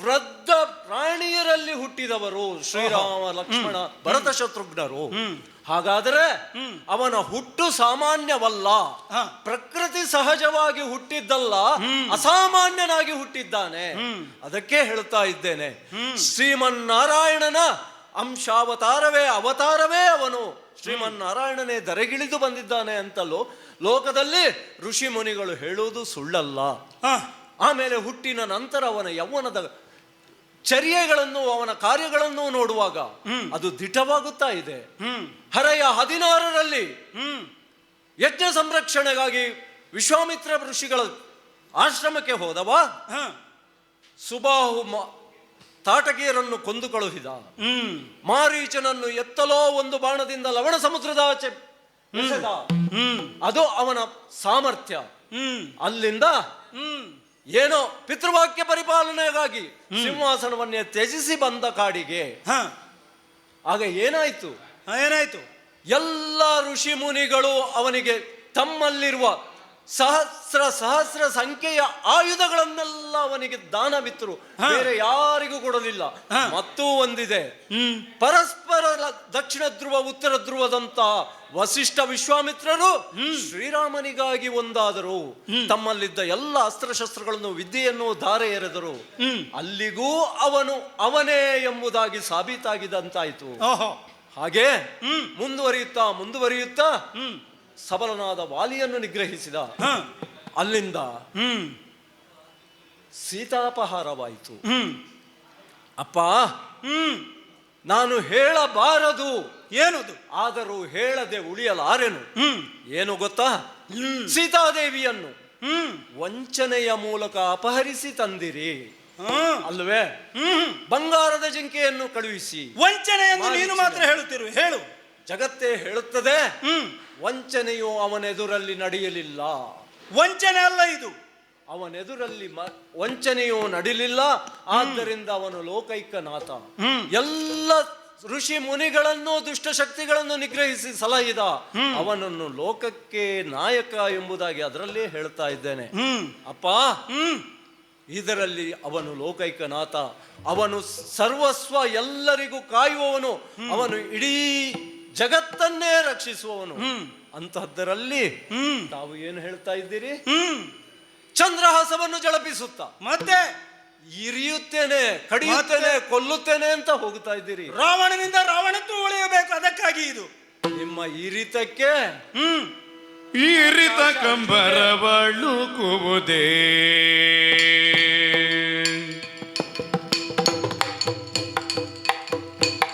ವೃದ್ಧ ಪ್ರಾಣಿಯರಲ್ಲಿ ಹುಟ್ಟಿದವರು ಶ್ರೀರಾಮ, ಲಕ್ಷ್ಮಣ, ಭರತ, ಶತ್ರುಘ್ನರು. ಹಾಗಾದರೆ ಅವನ ಹುಟ್ಟು ಸಾಮಾನ್ಯವಲ್ಲ, ಪ್ರಕೃತಿ ಸಹಜವಾಗಿ ಹುಟ್ಟಿದ್ದಲ್ಲ, ಅಸಾಮಾನ್ಯನಾಗಿ ಹುಟ್ಟಿದ್ದಾನೆ. ಅದಕ್ಕೆ ಹೇಳ್ತಾ ಇದ್ದೇನೆ, ಶ್ರೀಮನ್ನಾರಾಯಣನ ಅಂಶಾವತಾರವೇ ಅವತಾರವೇ ಅವನು. ಶ್ರೀಮನ್ನಾರಾಯಣನೇ ದರೆಗಿಳಿದು ಬಂದಿದ್ದಾನೆ ಅಂತಲೂ ಲೋಕದಲ್ಲಿ ಋಷಿ ಮುನಿಗಳು ಹೇಳುವುದು ಸುಳ್ಳಲ್ಲ. ಆಮೇಲೆ ಹುಟ್ಟಿನ ನಂತರ ಅವನ ಯೌವನದ ಚರ್ಯೆಗಳನ್ನು, ಅವನ ಕಾರ್ಯಗಳನ್ನು ನೋಡುವಾಗ ಅದು ದಿಟವಾಗುತ್ತಾ ಇದೆ. ಹರೆಯ 16ರಲ್ಲಿ ಯಜ್ಞ ಸಂರಕ್ಷಣೆಗಾಗಿ ವಿಶ್ವಾಮಿತ್ರ ಋಷಿಗಳ ಆಶ್ರಮಕ್ಕೆ ಹೋದವ. ಸುಬಾಹು ತಾಟಕಿಯರನ್ನು ಕೊಂದು ಕಳುಹಿದ. ಮಾರೀಚನನ್ನು ಎತ್ತಲೋ ಒಂದು ಬಾಣದಿಂದ ಲವಣ ಸಮುದ್ರದ ಆಚೆ ಎಸೆದ. ಅದು ಅವನ ಸಾಮರ್ಥ್ಯ. ಅಲ್ಲಿಂದ ಏನೋ ಪಿತೃವಾಕ್ಯ ಪರಿಪಾಲನೆಗಾಗಿ ಸಿಂಹಾಸನವನ್ನೇ ತ್ಯಜಿಸಿ ಬಂದ ಕಾಡಿಗೆ. ಆಗ ಏನಾಯ್ತು? ಎಲ್ಲ ಋಷಿ ಮುನಿಗಳು ಅವನಿಗೆ ತಮ್ಮಲ್ಲಿರುವ ಸಹಸ್ರ ಸಂಖ್ಯೆಯ ಆಯುಧಗಳನ್ನೆಲ್ಲ ಅವನಿಗೆ ದಾನವಿತ್ತರು, ಬೇರೆ ಯಾರಿಗೂ ಕೊಡಲಿಲ್ಲ. ಮತ್ತೂ ಒಂದಿದೆ, ಪರಸ್ಪರ ದಕ್ಷಿಣ ಧ್ರುವ ಉತ್ತರ ಧ್ರುವದಂತಹ ವಸಿಷ್ಠ ವಿಶ್ವಾಮಿತ್ರರು ಶ್ರೀರಾಮನಿಗಾಗಿ ಒಂದಾದರು. ತಮ್ಮಲ್ಲಿದ್ದ ಎಲ್ಲ ಅಸ್ತ್ರಶಸ್ತ್ರಗಳನ್ನು ವಿದ್ಯೆಯನ್ನು ಧಾರೆ ಎರೆದರು. ಅಲ್ಲಿಗೂ ಅವನೇ ಎಂಬುದಾಗಿ ಸಾಬೀತಾಗಿದಂತಾಯ್ತು. ಹಾಗೆ ಮುಂದುವರಿಯುತ್ತಾ ಸಬಲನಾದ ವಾಲಿಯನ್ನು ನಿಗ್ರಹಿಸಿದ. ಅಲ್ಲಿಂದ ಸೀತಾಪಹಾರವಾಯಿತು. ಅಪ್ಪ, ನಾನು ಹೇಳಬಾರದು ಏನದು, ಆದರೂ ಹೇಳದೆ ಉಳಿಯಲಾರೆನು. ಏನು ಗೊತ್ತಾ? ಸೀತಾದೇವಿಯನ್ನು ವಂಚನೆಯ ಮೂಲಕ ಅಪಹರಿಸಿ ತಂದಿರಿ ಅಲ್ವೇ? ಬಂಗಾರದ ಜಿಂಕೆಯನ್ನು ಕಳುಹಿಸಿ. ವಂಚನೆಯನ್ನು ನೀನು ಮಾತ್ರ ಹೇಳುತ್ತಿರು, ಹೇಳು. ಜಗತ್ತೇ ಹೇಳುತ್ತದೆ, ವಂಚನೆಯು ಅವನೆದುರಲ್ಲಿ ನಡೆಯಲಿಲ್ಲ. ವಂಚನೆ ಅಲ್ಲ ಇದು. ಅವನೆದುರಲ್ಲಿ ವಂಚನೆಯು ನಡಿಲಿಲ್ಲ. ಆದ್ದರಿಂದ ಅವನು ಲೋಕೈಕನಾಥ. ಎಲ್ಲ ಋಷಿ ಮುನಿಗಳನ್ನು ದುಷ್ಟಶಕ್ತಿಗಳನ್ನು ನಿಗ್ರಹಿಸಿ ಸಲಹಿದ. ಅವನನ್ನು ಲೋಕಕ್ಕೆ ನಾಯಕ ಎಂಬುದಾಗಿ ಅದರಲ್ಲೇ ಹೇಳ್ತಾ ಇದ್ದೇನೆ. ಅಪ್ಪ, ಇದರಲ್ಲಿ ಅವನು ಲೋಕೈಕನಾಥ. ಅವನು ಸರ್ವಸ್ವ, ಎಲ್ಲರಿಗೂ ಕಾಯುವವನು. ಅವನು ಇಡೀ ಜಗತ್ತನ್ನೇ ರಕ್ಷಿಸುವವನು. ಅಂತಹದ್ದರಲ್ಲಿ ತಾವು ಏನು ಹೇಳ್ತಾ ಇದ್ದೀರಿ? ಚಂದ್ರಹಾಸವನ್ನು ಜಳಪಿಸುತ್ತಾ ಮತ್ತೆ ಇರಿಯುತ್ತೇನೆ, ಕಡಿಯುತ್ತೇನೆ, ಕೊಲ್ಲುತ್ತೇನೆ ಅಂತ ಹೋಗ್ತಾ ಇದ್ದೀರಿ. ರಾವಣನಿಂದ ರಾವಣತ್ವ ಉಳಿಯಬೇಕು, ಅದಕ್ಕಾಗಿ ಇದು ನಿಮ್ಮ ಈರಿತಕ್ಕೆ. ಈರಿತ ಕಂಬರವಳು ಕೂವುದೇ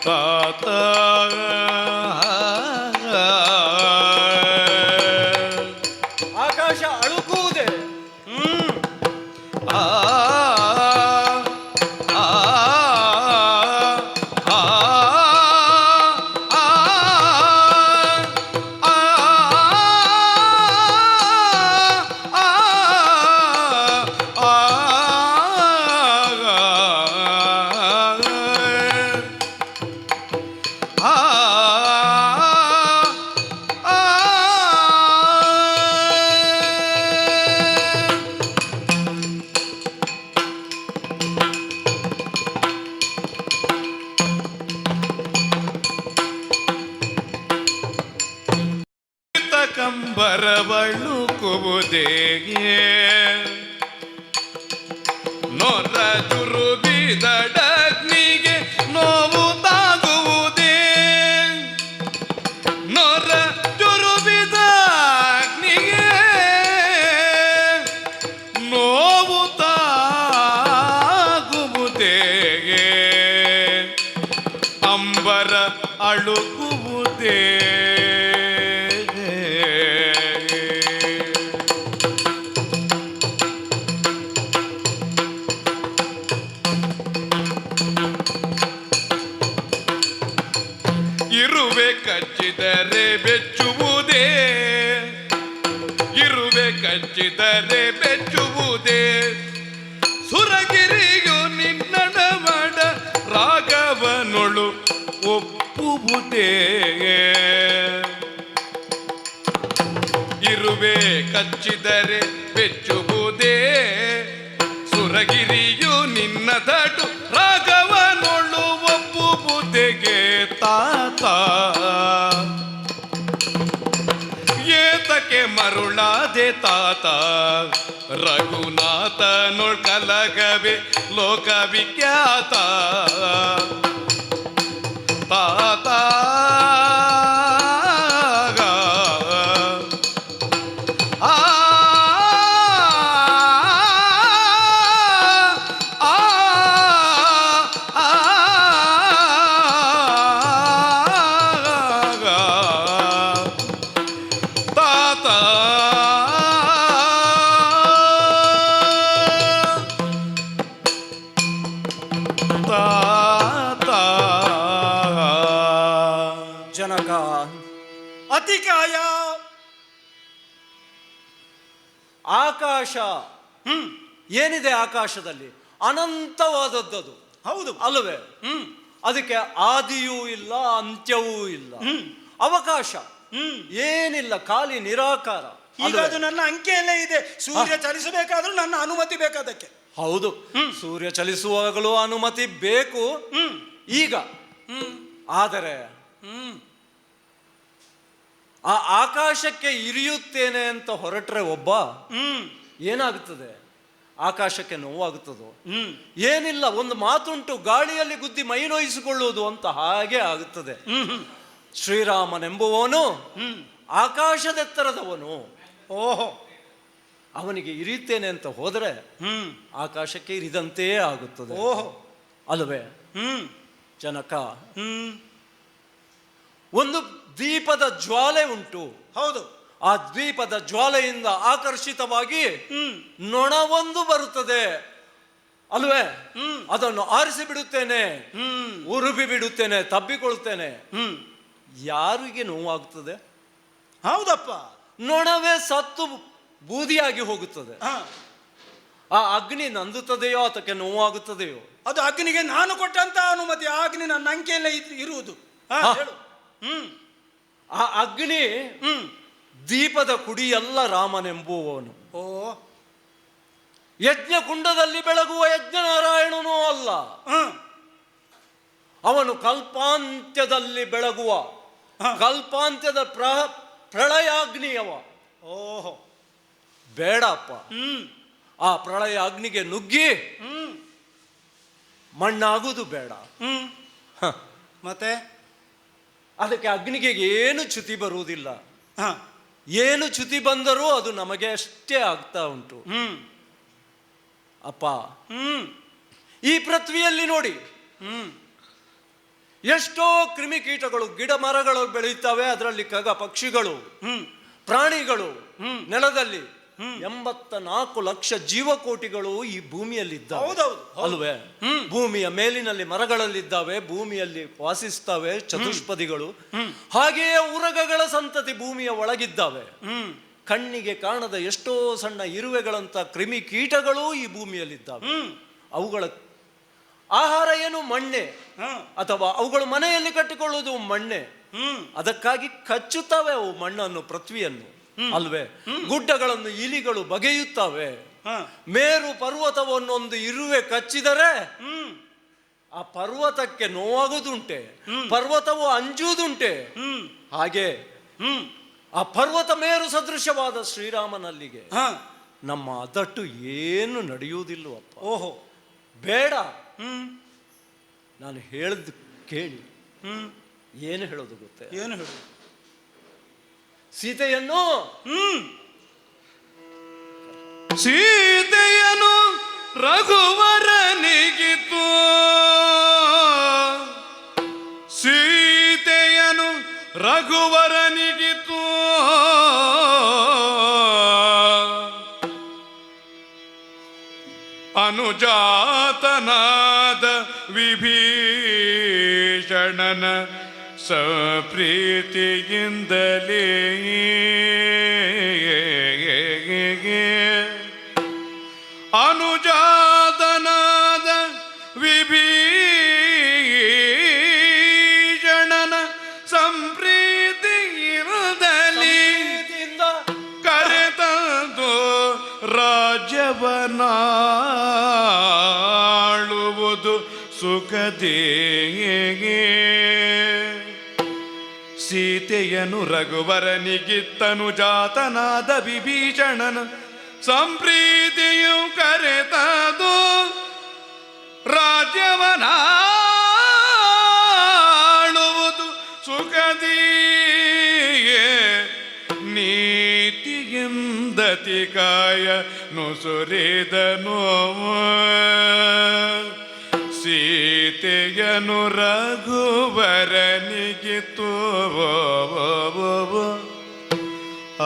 ತಾತ ಆಕಾಶ ಅಳುಕುವುದೇ. ಆ ಕಂಬರವಳು ಕುವುದೇಗೆ ನೊರ ಜುರುಬಿದಡಗ್ನಿಗೆ ನೋವು ತಾಗುವುದೇ. ನೊರ ಜುರುಬಿದಗ್ನಿಗೆ ನೋವು ತಾಗುವುದೇಗೆ. ಅಂಬರ ಅಳುಕುವುದೇ. ಇರುವೆ ಕಚ್ಚಿದರೆ ಬೆಚ್ಚುವುದೇ, ಇರುವೆ ಕಚ್ಚಿದರೆ ಬೆಚ್ಚುವುದೇ. ಸುರಗಿರಿಯು ನಿನ್ನಡವಡ ರಾಘವನೊಳು ಒಪ್ಪುವುದೇ. ಇರುವೆ ಕಚ್ಚಿದರೆ ಬೆಚ್ಚುವುದೇ. ಸುರಗಿರಿಯು ನಿನ್ನ ದಡು ರಾಘವನೊಳು ಒಪ್ಪುವುದೆಗೆ ತಾತ. ಏತಕ್ಕೆ ಮರುಳಾದೆ ತಾತ, ರಘುನಾಥನೊಳ್ ಕಲಗವೆ ಲೋಕವಿಖ್ಯಾತ. ತಾತ ಅತಿಕಾಯ. ಆಕಾಶ ಏನಿದೆ ಆಕಾಶದಲ್ಲಿ? ಅನಂತವಾದದ್ದದು, ಹೌದು ಅಲ್ಲವೇ? ಅದಕ್ಕೆ ಆದಿಯೂ ಇಲ್ಲ, ಅಂತ್ಯವೂ ಇಲ್ಲ. ಅವಕಾಶ ಏನಿಲ್ಲ, ಖಾಲಿ ನಿರಾಕಾರ. ಈಗ ಅದು ನನ್ನ ಅಂಕೆಯಲ್ಲೇ ಇದೆ. ಸೂರ್ಯ ಚಲಿಸಬೇಕಾದ್ರೂ ನನ್ನ ಅನುಮತಿ ಬೇಕಾದಕ್ಕೆ. ಹೌದು, ಸೂರ್ಯ ಚಲಿಸುವಾಗಲೂ ಅನುಮತಿ ಬೇಕು ಈಗ. ಆದರೆ ಆ ಆಕಾಶಕ್ಕೆ ಇರಿಯುತ್ತೇನೆ ಅಂತ ಹೊರಟ್ರೆ ಒಬ್ಬ ಏನಾಗುತ್ತದೆ? ಆಕಾಶಕ್ಕೆ ನೋವಾಗುತ್ತದೋ? ಏನಿಲ್ಲ, ಒಂದು ಮಾತುಂಟು, ಗಾಳಿಯಲ್ಲಿ ಗುದ್ದಿ ಮೈನೋಯಿಸಿಕೊಳ್ಳುವುದು ಅಂತ, ಹಾಗೆ ಆಗುತ್ತದೆ. ಶ್ರೀರಾಮನೆಂಬುವವನು ಆಕಾಶದೆತ್ತರದವನು. ಓಹೋ, ಅವನಿಗೆ ಇರಿಯುತ್ತೇನೆ ಅಂತ ಹೋದರೆ ಆಕಾಶಕ್ಕೆ ಇರಿದಂತೆ ಆಗುತ್ತದೆ. ಓಹೋ, ಅಲ್ಲವೇ? ಜನಕ, ಒಂದು ದೀಪದ ಜ್ವಾಲೆ ಉಂಟು. ಹೌದು. ಆ ದ್ವೀಪದ ಜ್ವಾಲೆಯಿಂದ ಆಕರ್ಷಿತವಾಗಿ ನೊಣವೊಂದು ಬರುತ್ತದೆ, ಅಲ್ವೇ? ಅದನ್ನು ಆರಿಸಿ ಬಿಡುತ್ತೇನೆ, ಉರುಬಿ ಬಿಡುತ್ತೇನೆ, ತಬ್ಬಿಕೊಳ್ತೇನೆ. ಯಾರಿಗೆ ನೋವಾಗುತ್ತದೆ? ಹೌದಪ್ಪ, ನೊಣವೇ ಸತ್ತು ಬೂದಿಯಾಗಿ ಹೋಗುತ್ತದೆ. ಆ ಅಗ್ನಿ ನಂದುತ್ತದೆಯೋ ಅದಕ್ಕೆ ನೋವಾಗುತ್ತದೆಯೋ? ಅದು ಅಗ್ನಿಗೆ ನಾನು ಕೊಟ್ಟಂತ ಅನುಮತಿ. ಆ ಅಗ್ನಿ ನನ್ನ ಅಂಕೆಯಲ್ಲೇ ಇರುವುದು. ಹೇಳು. ಆ ಅಗ್ನಿ ದೀಪದ ಕುಡಿಯಲ್ಲ ರಾಮನೆಂಬುವವನು. ಓ, ಯಜ್ಞ ಕುಂಡದಲ್ಲಿ ಬೆಳಗುವ ಯಜ್ಞನಾರಾಯಣನೂ ಅಲ್ಲ. ಅವನು ಕಲ್ಪಾಂತ್ಯದಲ್ಲಿ ಬೆಳಗುವ ಕಲ್ಪಾಂತ್ಯದ ಪ್ರಳಯಾಗ್ನಿಯವ. ಓಹೋ, ಬೇಡಪ್ಪ. ಆ ಪ್ರಳಯ ಅಗ್ನಿಗೆ ನುಗ್ಗಿ ಮಣ್ಣಾಗುವುದು ಬೇಡ. ಮತ್ತೆ ಅದಕ್ಕೆ ಅಗ್ನಿಗೆ ಏನು ಚ್ಯುತಿ ಬರುವುದಿಲ್ಲ. ಏನು ಚ್ಯುತಿ ಬಂದರೂ ಅದು ನಮಗೆ ಅಷ್ಟೇ ಆಗ್ತಾ ಉಂಟು. ಅಪ್ಪ, ಈ ಪೃಥ್ವಿಯಲ್ಲಿ ನೋಡಿ, ಎಷ್ಟೋ ಕ್ರಿಮಿಕೀಟಗಳು, ಗಿಡ ಮರಗಳು ಬೆಳೆಯುತ್ತವೆ. ಅದರಲ್ಲಿ ಖಗ ಪಕ್ಷಿಗಳು, ಪ್ರಾಣಿಗಳು, ನೆಲದಲ್ಲಿ 84 ಲಕ್ಷ ಜೀವಕೋಟಿಗಳು ಈ ಭೂಮಿಯಲ್ಲಿದ್ದಾವೆ. ಹೌದೌದು, ಅಲ್ವೇ? ಭೂಮಿಯ ಮೇಲಿನಲ್ಲಿ ಮರಗಳಲ್ಲಿದ್ದಾವೆ, ಭೂಮಿಯಲ್ಲಿ ವಾಸಿಸ್ತವೆ ಚತುಷ್ಪದಿಗಳು. ಹಾಗೆಯೇ ಉರಗಗಳ ಸಂತತಿ ಭೂಮಿಯ ಒಳಗಿದ್ದಾವೆ. ಕಣ್ಣಿಗೆ ಕಾಣದ ಎಷ್ಟೋ ಸಣ್ಣ ಇರುವೆಗಳಂತ ಕ್ರಿಮಿ ಕೀಟಗಳು ಈ ಭೂಮಿಯಲ್ಲಿದ್ದಾವೆ. ಅವುಗಳ ಆಹಾರ ಏನು? ಮಣ್ಣೆ, ಅಥವಾ ಅವುಗಳು ಮನೆಯಲ್ಲಿ ಕಟ್ಟಿಕೊಳ್ಳುವುದು ಮಣ್ಣೆ. ಅದಕ್ಕಾಗಿ ಕಚ್ಚುತ್ತವೆ ಅವು ಮಣ್ಣನ್ನು, ಪೃಥ್ವಿಯನ್ನು, ಅಲ್ವೇ? ಗುಡ್ಡಗಳನ್ನು ಇಲಿಗಳು ಬಗೆಯುತ್ತವೆ. ಮೇರು ಪರ್ವತವನ್ನೊಂದು ಇರುವೆ ಕಚ್ಚಿದರೆ ಆ ಪರ್ವತಕ್ಕೆ ನೋವಾಗುವುದುಂಟೆ, ಪರ್ವತವು ಅಂಜುವುದುಂಟೆ. ಹಾಗೆ ಆ ಪರ್ವತ ಮೇರು ಸದೃಶವಾದ ಶ್ರೀರಾಮನಲ್ಲಿಗೆ ನಮ್ಮ ಅದಟ್ಟು ಏನು ನಡೆಯುವುದಿಲ್ಲವಪ್ಪ. ಓಹೋ, ಬೇಡ. ನಾನು ಹೇಳಿದ್ದು ಕೇಳಿ. ಏನು ಹೇಳೋದು ಗೊತ್ತೇ? ಏನು ಹೇಳು? ಸೀತೆಯನ್ನು ರಘುವರನಿಗಿತು, ಸೀತೆಯನು ರಘುವರನಿಗಿತು. ಅನುಜಾತನಾದ ವಿಭೀಷಣನ ಸಪ್ರೀತಿಯಿಂದಲೇ ಅನುಜಾತನಾದ ವಿಭೀಷಣನ ಸಂಪ್ರೀತಿಯಿಂದಲೇ ಕರೆತಂದು ರಾಜ್ಯವನಾಳುವುದು ಸುಖದೇ. ಸೀತೆಯನು ರಘುವರನಿಗಿತ್ತನು ಜಾತನಾದ ವಿಭೀಷಣನ ಸಂಪ್ರೀತಿಯು ಕರೆತದು ರಾಜ್ಯವನಾಳುವುದು ಸುಖದಿಯೇ. ನೀತಿಯಿಂದತಿ ಕಾಯ ನುಸುರಿದನು ಸೀತೆಯನು ರಘುವರನಿಗಿತು. ಆ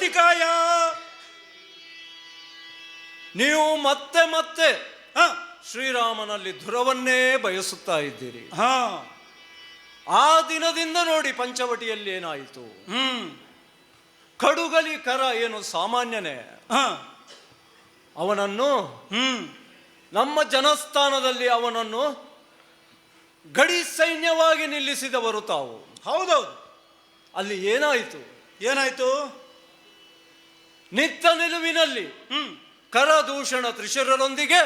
ಸಂದತಿಕಾಯ. ನೀವು ಮತ್ತೆ ಮತ್ತೆ ಹ ಶ್ರೀರಾಮನಲ್ಲಿ ಧುರವನ್ನೇ ಬಯಸುತ್ತಾ ಇದ್ದೀರಿ. ಹ ಆ ದಿನದಿಂದ ನೋಡಿ ಪಂಚವಟಿಯಲ್ಲಿ ಏನಾಯಿತು. ಹ್ಮ್ ಕಡುಗಲಿ ಕರ ಏನು ಸಾಮಾನ್ಯನೇ. ಹ ಅವನನ್ನು ಹ್ಮ್ ನಮ್ಮ ಜನಸ್ಥಾನದಲ್ಲಿ ಅವನನ್ನು ಗಡಿ ಸೈನ್ಯವಾಗಿ ನಿಲ್ಲಿಸಿದವರು ತಾವು. ಹೌದೌದು. ಅಲ್ಲಿ ಏನಾಯಿತು? ಏನಾಯ್ತು? ನಿತ್ತ ನಿಲುವಿನಲ್ಲಿ ಹ್ಮ್ ಕರದೂಷಣ ತ್ರಿಶೂರರೊಂದಿಗೆ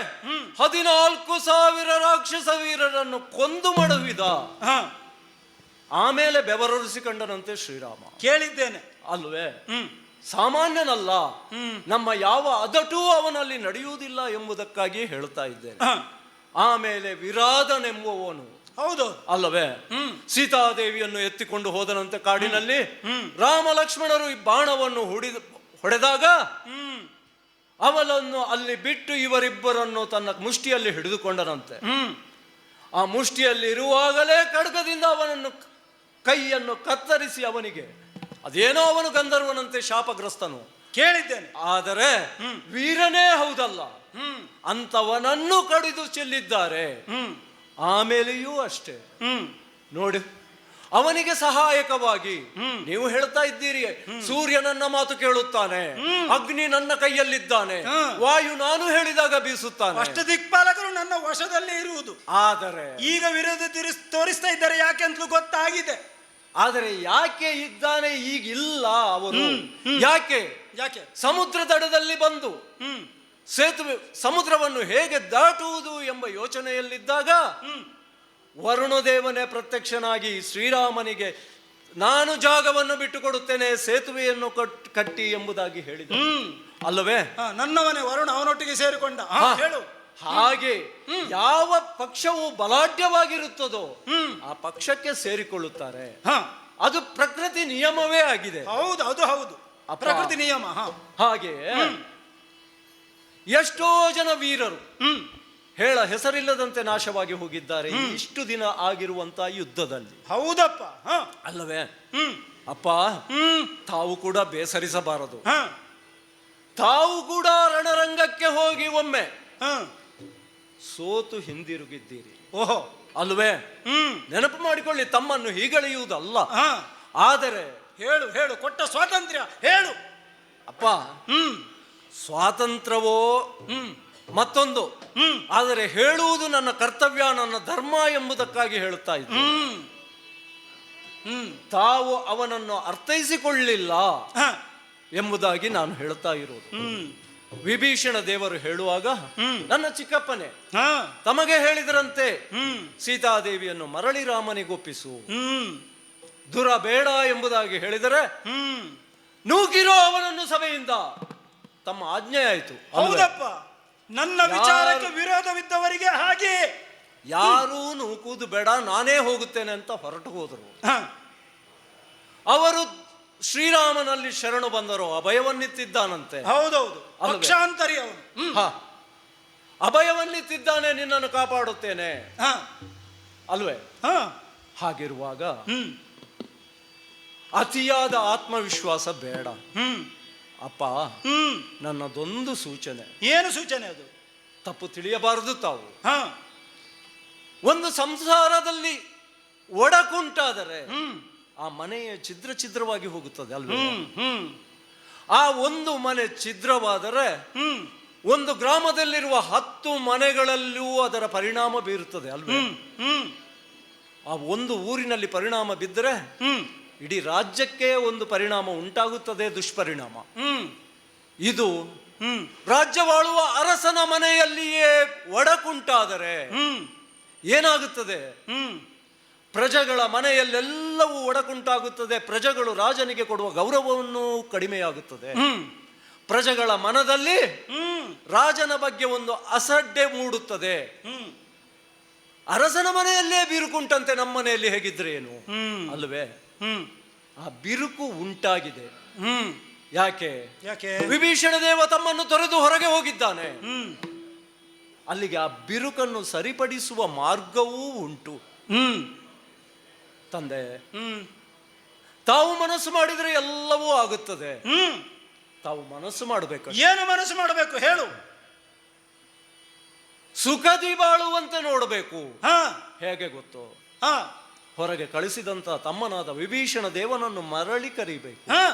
14,000 ರಾಕ್ಷಸ ವೀರರನ್ನು ಕೊಂದು ಮಡವಿದ. ಹ ಆಮೇಲೆ ಬೆವರೊರಿಸಿಕೊಂಡನಂತೆ ಶ್ರೀರಾಮ. ಕೇಳಿದ್ದೇನೆ. ಅಲ್ವೇ? ಹ್ಮ್ ಸಾಮಾನ್ಯನಲ್ಲ. ಹ್ಮ್ ನಮ್ಮ ಯಾವ ಅದಟೂ ಅವನಲ್ಲಿ ನಡೆಯುವುದಿಲ್ಲ ಎಂಬುದಕ್ಕಾಗಿ ಹೇಳ್ತಾ ಇದ್ದೇನೆ. ಹ ಆಮೇಲೆ ವಿರಾಧನೆಂಬುವವನು, ಹೌದು. ಅಲ್ಲವೇ, ಹ್ಮ್ ಸೀತಾದೇವಿಯನ್ನು ಎತ್ತಿಕೊಂಡು ಹೋದನಂತೆ ಕಾಡಿನಲ್ಲಿ. ಹ್ಮ್ ರಾಮ ಲಕ್ಷ್ಮಣರು ಈ ಬಾಣವನ್ನು ಹೊಡೆದಾಗ ಹ್ಮ್ ಅವನನ್ನು ಅಲ್ಲಿ ಬಿಟ್ಟು ಇವರಿಬ್ಬರನ್ನು ತನ್ನ ಮುಷ್ಟಿಯಲ್ಲಿ ಹಿಡಿದುಕೊಂಡನಂತೆ. ಹ್ಮ್ ಆ ಮುಷ್ಟಿಯಲ್ಲಿ ಇರುವಾಗಲೇ ಖಡ್ಗದಿಂದ ಅವನನ್ನು ಕೈಯನ್ನು ಕತ್ತರಿಸಿ ಅವನಿಗೆ ಅದೇನೋ ಅವನು ಗಂಧರ್ವನಂತೆ ಶಾಪಗ್ರಸ್ತನು. ಕೇಳಿದ್ದೇನೆ. ಆದರೆ ವೀರನೇ ಹೌದಲ್ಲ, ಹ್ಮ್ ಅಂತವನನ್ನು ಕಡಿದು ಚೆಲ್ಲಿದ್ದಾರೆ. ಹ್ಮ್ ಆಮೇಲೆಯೂ ಅಷ್ಟೇ ಹ್ಮ್ ನೋಡಿ, ಅವನಿಗೆ ಸಹಾಯಕವಾಗಿ ನೀವು ಹೇಳ್ತಾ ಇದ್ದೀರಿ, ಸೂರ್ಯ ನನ್ನ ಮಾತು ಕೇಳುತ್ತಾನೆ, ಅಗ್ನಿ ನನ್ನ ಕೈಯಲ್ಲಿದ್ದಾನೆ, ವಾಯು ನಾನು ಹೇಳಿದಾಗ ಬೀಸುತ್ತಾನೆ. ಅಷ್ಟ ದಿಕ್ಪಾಲಕರು ನನ್ನ ವಶದಲ್ಲೇ ಇರುವುದು. ಆದರೆ ಈಗ ವಿರೋಧ ತೋರಿಸ್ತಾ ಇದ್ದಾರೆ ಯಾಕೆ ಅಂತಲೂ ಗೊತ್ತಾಗಿದೆ. ಆದರೆ ಯಾಕೆ ಇದ್ದಾನೆ ಈಗಿಲ್ಲ ಅವರು? ಯಾಕೆ? ಯಾಕೆ? ಸಮುದ್ರ ದಡದಲ್ಲಿ ಬಂದು ಹ್ಮ್ ಸೇತುವೆ ಸಮುದ್ರವನ್ನು ಹೇಗೆ ದಾಟುವುದು ಎಂಬ ಯೋಚನೆಯಲ್ಲಿದ್ದಾಗ ವರುಣದೇವನೇ ಪ್ರತ್ಯಕ್ಷನಾಗಿ ಶ್ರೀರಾಮನಿಗೆ ನಾನು ಜಾಗವನ್ನು ಬಿಟ್ಟುಕೊಡುತ್ತೇನೆ, ಸೇತುವೆಯನ್ನು ಕಟ್ಟಿ ಎಂಬುದಾಗಿ ಹೇಳಿದ. ಅಲ್ಲವೇ? ನನ್ನವನೇ ವರುಣ ಅವನೊಟ್ಟಿಗೆ ಸೇರಿಕೊಂಡ. ಹೇಳು. ಹಾಗೆ ಯಾವ ಪಕ್ಷವು ಬಲಾಢ್ಯವಾಗಿರುತ್ತದೋ ಆ ಪಕ್ಷಕ್ಕೆ ಸೇರಿಕೊಳ್ಳುತ್ತಾರೆ. ಅದು ಪ್ರಕೃತಿ ನಿಯಮವೇ ಆಗಿದೆ. ಹೌದು, ಅದು ಹೌದು, ಪ್ರಕೃತಿ ನಿಯಮ. ಹಾಗೆ ಎಷ್ಟೋ ಜನ ವೀರರು ಹೇಳ ಹೆಸರಿಲ್ಲದಂತೆ ನಾಶವಾಗಿ ಹೋಗಿದ್ದಾರೆ ಇಷ್ಟು ದಿನ ಆಗಿರುವಂತಹ ಯುದ್ಧದಲ್ಲಿ. ಹೌದಪ್ಪ. ಅಲ್ಲವೇ? ಅಪ್ಪ, ತಾವು ಕೂಡ ಬೇಸರಿಸಬಾರದು. ತಾವು ಕೂಡ ರಣರಂಗಕ್ಕೆ ಹೋಗಿ ಒಮ್ಮೆ ಸೋತು ಹಿಂದಿರುಗಿದ್ದೀರಿ. ಓಹೋ, ಅಲ್ವೇ? ನೆನಪು ಮಾಡಿಕೊಳ್ಳಿ, ತಮ್ಮನ್ನು ಹೀಗಳೆಯುವುದಲ್ಲ. ಆದರೆ ಹೇಳು ಹೇಳು, ಕೊಟ್ಟ ಸ್ವಾತಂತ್ರ್ಯ ಹೇಳು. ಅಪ್ಪ, ಸ್ವಾತಂತ್ರ್ಯವೋ ಮತ್ತೊಂದು, ಆದರೆ ಹೇಳುವುದು ನನ್ನ ಕರ್ತವ್ಯ, ನನ್ನ ಧರ್ಮ ಎಂಬುದಕ್ಕಾಗಿ ಹೇಳುತ್ತಾ ಇದ್ದೆ. ತಾವು ಅವನನ್ನು ಅರ್ಥೈಸಿಕೊಳ್ಳಿಲ್ಲ ಎಂಬುದಾಗಿ ನಾನು ಹೇಳ್ತಾ ಇರೋದು. ವಿಭೀಷಣ ದೇವರು ಹೇಳುವಾಗ ನನ್ನ ಚಿಕ್ಕಪ್ಪನೇ ತಮಗೆ ಹೇಳಿದ್ರಂತೆ ಸೀತಾದೇವಿಯನ್ನು ಮರಳಿ ರಾಮನಿಗೊಪ್ಪಿಸು, ದುರ ಬೇಡ ಎಂಬುದಾಗಿ ಹೇಳಿದರೆ ನೂಕಿರೋ ಅವನನ್ನು ಸಭೆಯಿಂದ ತಮ್ಮ ಆಜ್ಞೆ ಆಯಿತು. ಹೌದಪ್ಪ, ನನ್ನ ವಿಚಾರಕ್ಕೆ ವಿರೋಧವಿದ್ದವರಿಗೆ ಹಾಗೆ ಯಾರೂ ನೂಕುವುದು ಬೇಡ, ನಾನೇ ಹೋಗುತ್ತೇನೆ ಅಂತ ಹೊರಟು ಹೋದರು. ಅವರು ಶ್ರೀರಾಮನಲ್ಲಿ ಶರಣು ಬಂದರು, ಅಭಯವನ್ನಿತ್ತಿದ್ದಾನಂತೆ. ಹೌದೌದು, ಪಕ್ಷಾಂತರಿ ಅವನು. ಅಭಯವನ್ನಿತ್ತಿದ್ದಾನೆ, ನಿನ್ನನ್ನು ಕಾಪಾಡುತ್ತೇನೆ ಅಲ್ವೇ? ಹಾಗಿರುವಾಗ ಅತಿಯಾದ ಆತ್ಮವಿಶ್ವಾಸ ಬೇಡ ಅಪ್ಪ. ನನ್ನದೊಂದು ಸೂಚನೆ. ಏನು ಸೂಚನೆ ಅದು? ತಪ್ಪು ತಿಳಿಯಬಾರದು ತಾವು. ಒಂದು ಸಂಸಾರದಲ್ಲಿ ಒಡಕುಂಟಾದರೆ ಆ ಮನೆಯ ಛಿದ್ರ ಛಿದ್ರವಾಗಿ ಹೋಗುತ್ತದೆ ಅಲ್ವೇ? ಆ ಒಂದು ಮನೆ ಛಿದ್ರವಾದರೆ ಒಂದು ಗ್ರಾಮದಲ್ಲಿರುವ 10 ಮನೆಗಳಲ್ಲೂ ಅದರ ಪರಿಣಾಮ ಬೀರುತ್ತದೆ ಅಲ್ವೇ? ಆ ಒಂದು ಊರಿನಲ್ಲಿ ಪರಿಣಾಮ ಬಿದ್ದರೆ ಇಡೀ ರಾಜ್ಯಕ್ಕೆ ಒಂದು ಪರಿಣಾಮ ಉಂಟಾಗುತ್ತದೆ, ದುಷ್ಪರಿಣಾಮ. ಇದು ರಾಜ್ಯವಾಳುವ ಅರಸನ ಮನೆಯಲ್ಲಿಯೇ ಒಡಕುಂಟಾದರೆ ಏನಾಗುತ್ತದೆ? ಪ್ರಜೆಗಳ ಮನೆಯಲ್ಲೆಲ್ಲವೂ ಒಡಕುಂಟಾಗುತ್ತದೆ. ಪ್ರಜೆಗಳು ರಾಜನಿಗೆ ಕೊಡುವ ಗೌರವವನ್ನು ಕಡಿಮೆಯಾಗುತ್ತದೆ. ಪ್ರಜೆಗಳ ಮನದಲ್ಲಿ ರಾಜನ ಬಗ್ಗೆ ಒಂದು ಅಸಡ್ಡೆ ಮೂಡುತ್ತದೆ. ಅರಸನ ಮನೆಯಲ್ಲೇ ಬಿರುಕುಂಟಂತೆ ನಮ್ಮ ಮನೆಯಲ್ಲಿ ಹೇಗಿದ್ರೆ ಏನು ಅಲ್ವೇ? ಆ ಬಿರುಕು ಉಂಟಾಗಿದೆ. ಯಾಕೆ? ವಿಭೀಷಣ ದೇವ ತಮ್ಮನ್ನು ತೊರೆದು ಹೊರಗೆ ಹೋಗಿದ್ದಾನೆ. ಅಲ್ಲಿಗೆ ಆ ಬಿರುಕನ್ನು ಸರಿಪಡಿಸುವ ಮಾರ್ಗವೂ ಉಂಟು. ತಂದೆ, ತಾವು ಮನಸ್ಸು ಮಾಡಿದರೆ ಎಲ್ಲವೂ ಆಗುತ್ತದೆ. ತಾವು ಮನಸ್ಸು ಮಾಡಬೇಕು. ಏನು ಮನಸ್ಸು ಮಾಡಬೇಕು ಹೇಳು. ಸುಖದಿ ಬಾಳುವಂತೆ ನೋಡಬೇಕು. ಹಾ ಹೇಗೆ ಗೊತ್ತು? ಹಾ ಹೊರಗೆ ಕಳಿಸಿದಂತ ತಮ್ಮನಾದ ವಿಭೀಷಣ ದೇವನನ್ನು ಮರಳಿ ಕರಿಬೇಕು. ಹಾ